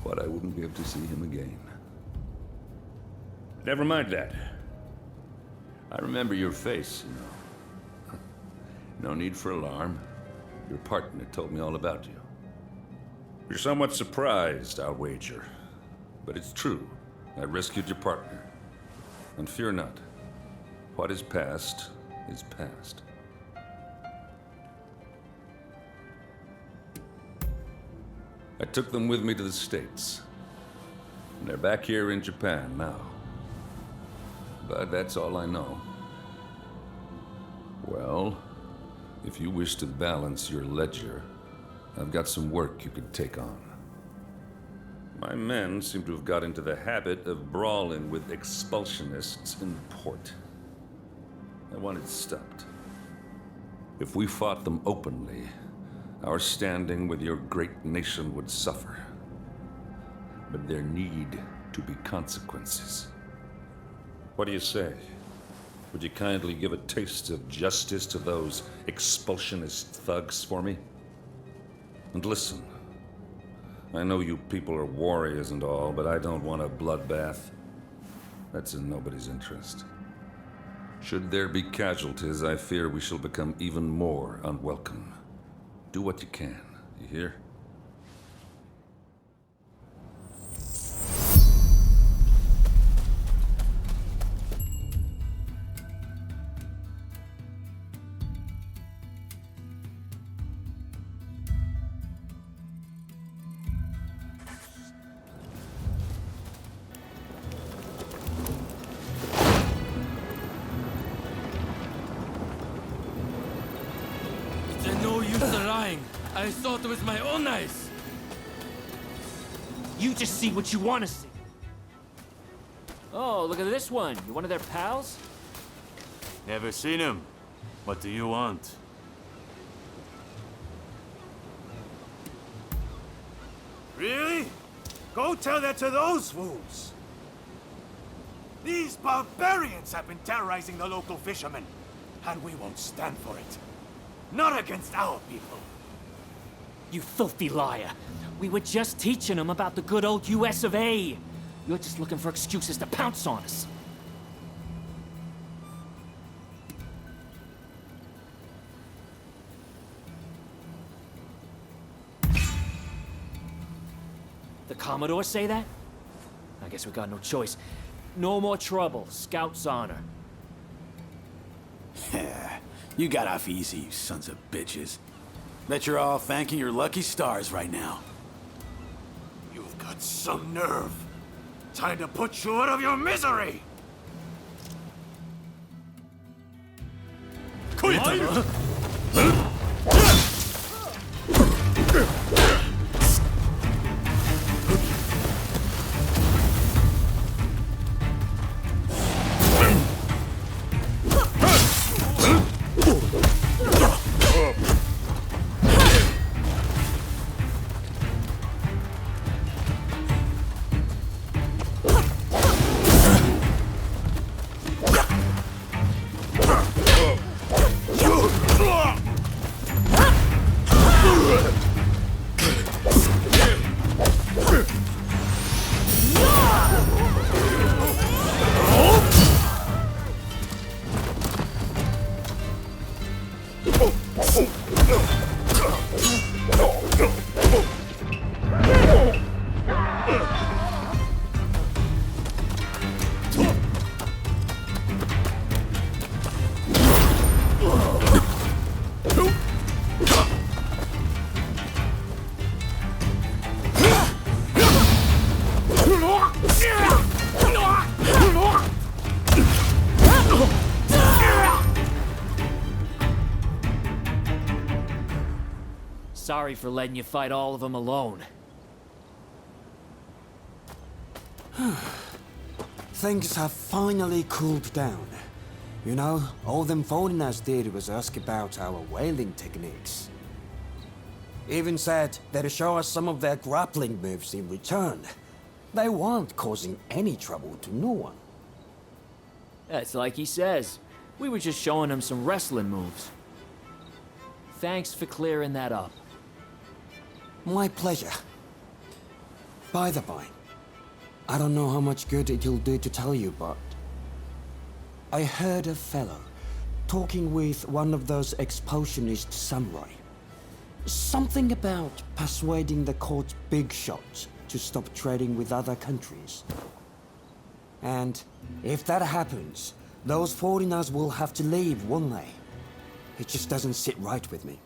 [SPEAKER 2] But I wouldn't be able to see him again. Never mind that. I remember your face, you know. No need for alarm. Your partner told me all about you. You're somewhat surprised, I'll wager. But it's true. I rescued your partner. And fear not. What is past is past. I took them with me to the States. And they're back here in Japan now. But that's all I know. Well, if you wish to balance your ledger, I've got some work you could take on. My men seem to have got into the habit of brawling with expulsionists in port. I want it stopped. If we fought them openly, our standing with your great nation would suffer. But there need to be consequences. What do you say? Would you kindly give a taste of justice to those expulsionist thugs for me? And listen, I know you people are warriors and all, but I don't want a bloodbath. That's in nobody's interest. Should there be casualties, I fear we shall become even more unwelcome. Do what you can, you hear?
[SPEAKER 17] I saw it with my own eyes.
[SPEAKER 1] You just see what you want to see. Oh, look at this one. You one of their pals?
[SPEAKER 9] Never seen him. What do you want?
[SPEAKER 23] Really? Go tell that to those fools. These barbarians have been terrorizing the local fishermen, and we won't stand for it. Not against our people.
[SPEAKER 1] You filthy liar. We were just teaching them about the good old US of A. You're just looking for excuses to pounce on us. The Commodore say that? I guess we got no choice. No more trouble. Scout's honor.
[SPEAKER 24] You got off easy, you sons of bitches. Bet you're all thanking your lucky stars right now.
[SPEAKER 23] You've got some nerve. Time to put you out of your misery!
[SPEAKER 1] Sorry for letting you fight all of them alone.
[SPEAKER 25] Things have finally cooled down. You know, all them foreigners did was ask about our whaling techniques. Even said they'd show us some of their grappling moves in return. They weren't causing any trouble to no one.
[SPEAKER 1] That's like he says. We were just showing him some wrestling moves. Thanks for clearing that up.
[SPEAKER 25] My pleasure. By the by, I don't know how much good it'll do to tell you, but I heard a fellow talking with one of those expulsionist samurai. Something about persuading the court big shots to stop trading with other countries. And if that happens, those foreigners will have to leave, won't they? It just doesn't sit right with me.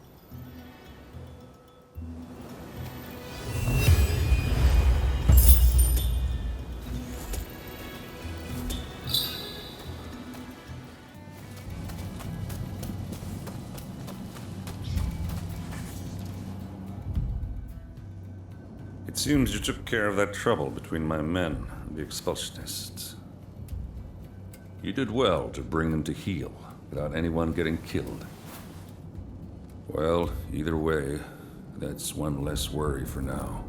[SPEAKER 2] It seems you took care of that trouble between my men and the expulsionists. You did well to bring them to heel without anyone getting killed. Well, either way, that's one less worry for now.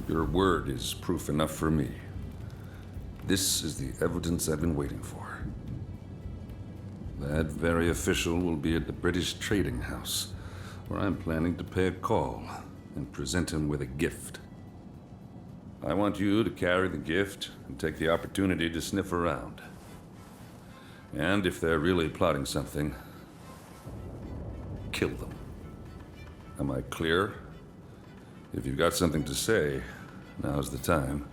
[SPEAKER 2] Your word is proof enough for me. This is the evidence I've been waiting for. That very official will be at the British Trading House, where I'm planning to pay a call and present him with a gift. I want you to carry the gift and take the opportunity to sniff around. And if they're really plotting something, kill them. Am I clear? If you've got something to say, now's the time.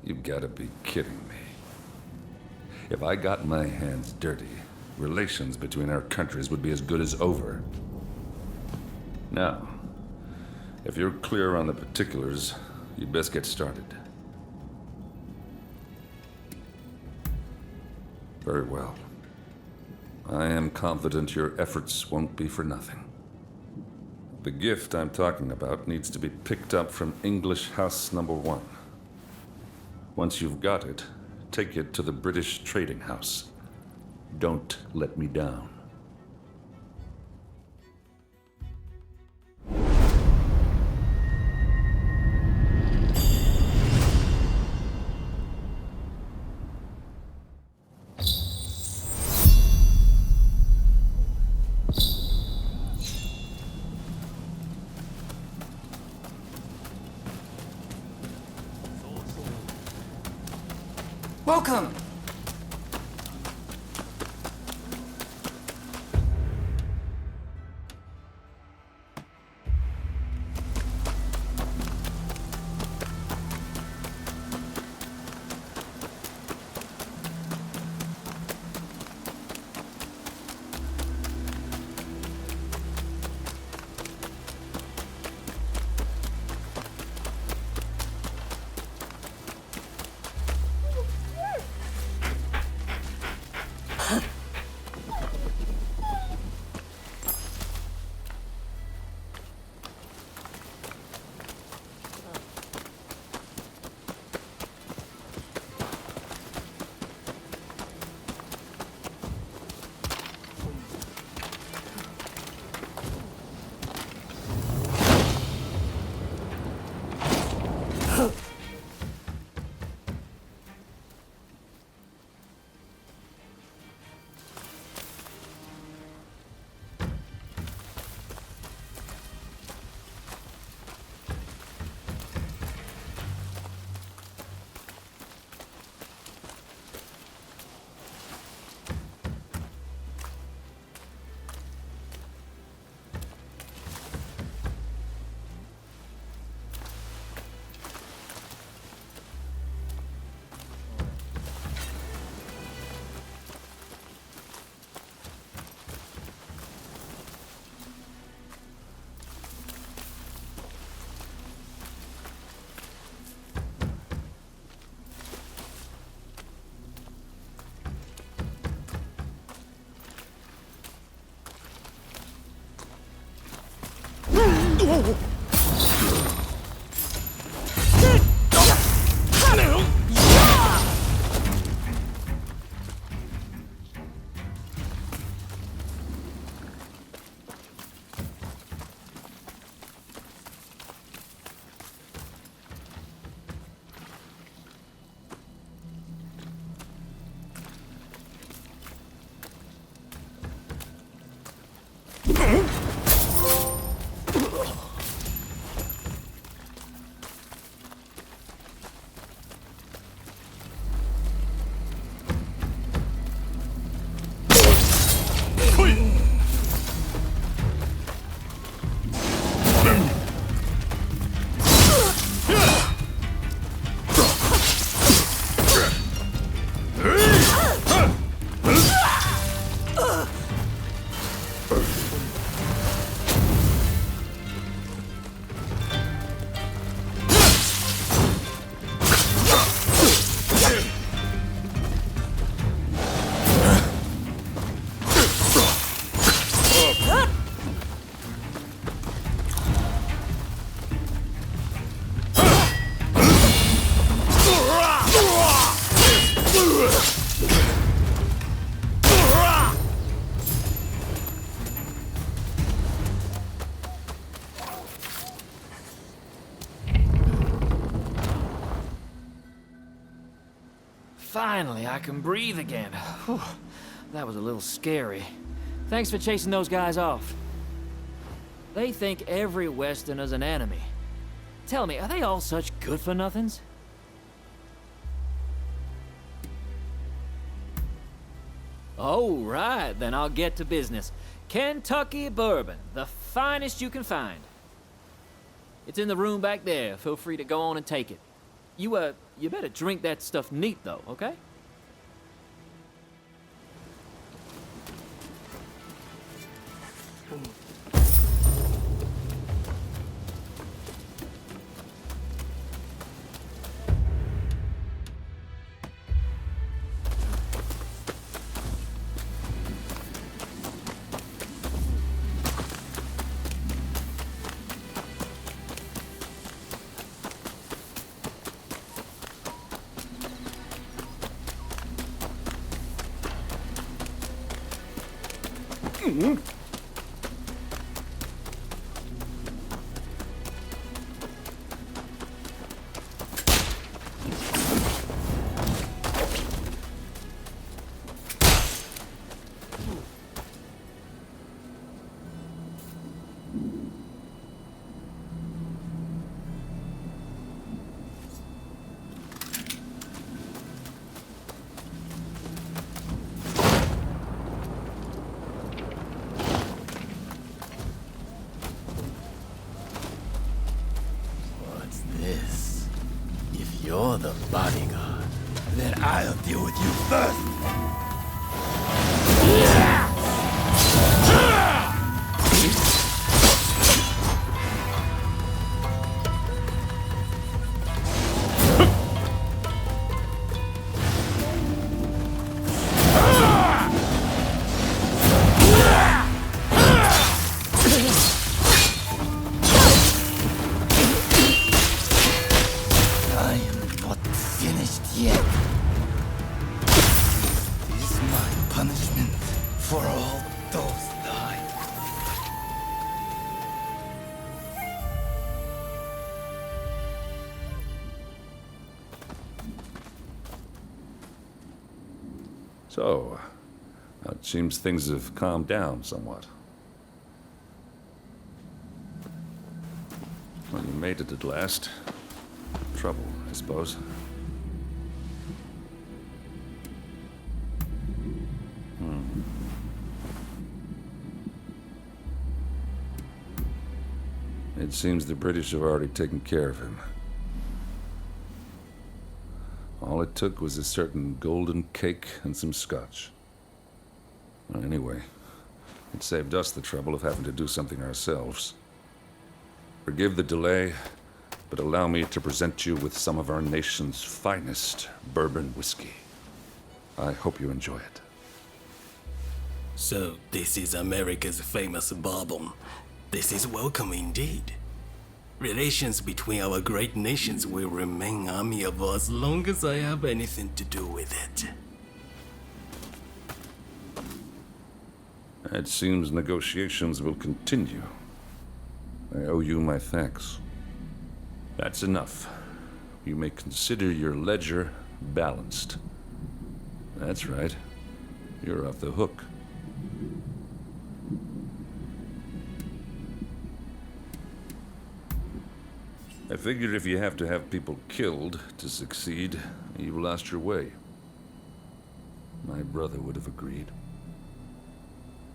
[SPEAKER 2] You've got to be kidding me. If I got my hands dirty, relations between our countries would be as good as over. Now, if you're clear on the particulars, you'd best get started. Very well. I am confident your efforts won't be for nothing. The gift I'm talking about needs to be picked up from English House Number 1. Once you've got it, take it to the British Trading House. Don't let me down.
[SPEAKER 20] Welcome!
[SPEAKER 1] Finally, I can breathe again. Whew. That was a little scary. Thanks for chasing those guys off. They think every Westerner's an enemy. Tell me, are they all such good-for-nothings? Oh, right, then I'll get to business. Kentucky bourbon, the finest you can find. It's in the room back there. Feel free to go on and take it. You better drink that stuff neat, though, okay?
[SPEAKER 19] You're the bodyguard. Then I'll deal with you first.
[SPEAKER 2] So, it seems things have calmed down somewhat. Well, you made it at last. Trouble, I suppose. It seems the British have already taken care of him. All it took was a certain golden cake and some scotch. Well, anyway, it saved us the trouble of having to do something ourselves. Forgive the delay, but allow me to present you with some of our nation's finest bourbon whiskey. I hope you enjoy it.
[SPEAKER 3] So, this is America's famous bourbon. This is welcome indeed. Relations between our great nations will remain amiable as long as I have anything to do with it.
[SPEAKER 2] It seems negotiations will continue. I owe you my thanks. That's enough. You may consider your ledger balanced. That's right. You're off the hook. I figure if you have to have people killed to succeed, you've lost your way. My brother would have agreed.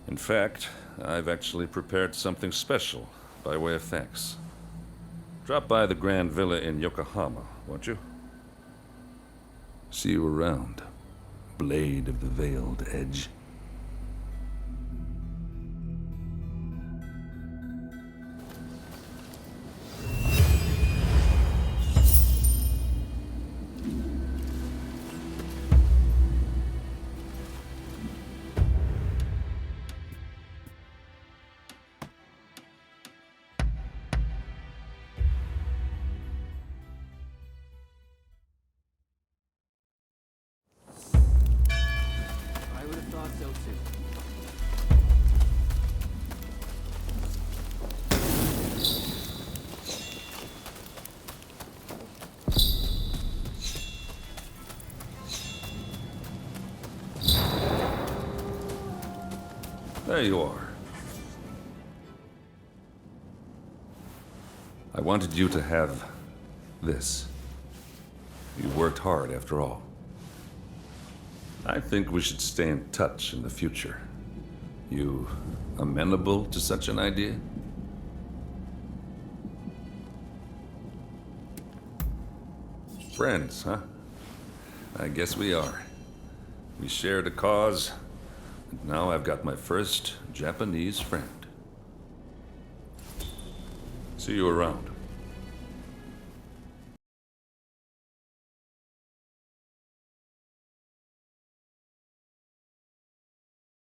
[SPEAKER 2] In fact, I've actually prepared something special by way of thanks. Drop by the Grand Villa in Yokohama, won't you? See you around, Blade of the Veiled Edge. There you are. I wanted you to have this. You worked hard after all. I think we should stay in touch in the future. You amenable to such an idea? Friends, huh? I guess we are. We shared a cause, and now I've got my first Japanese friend. See you around.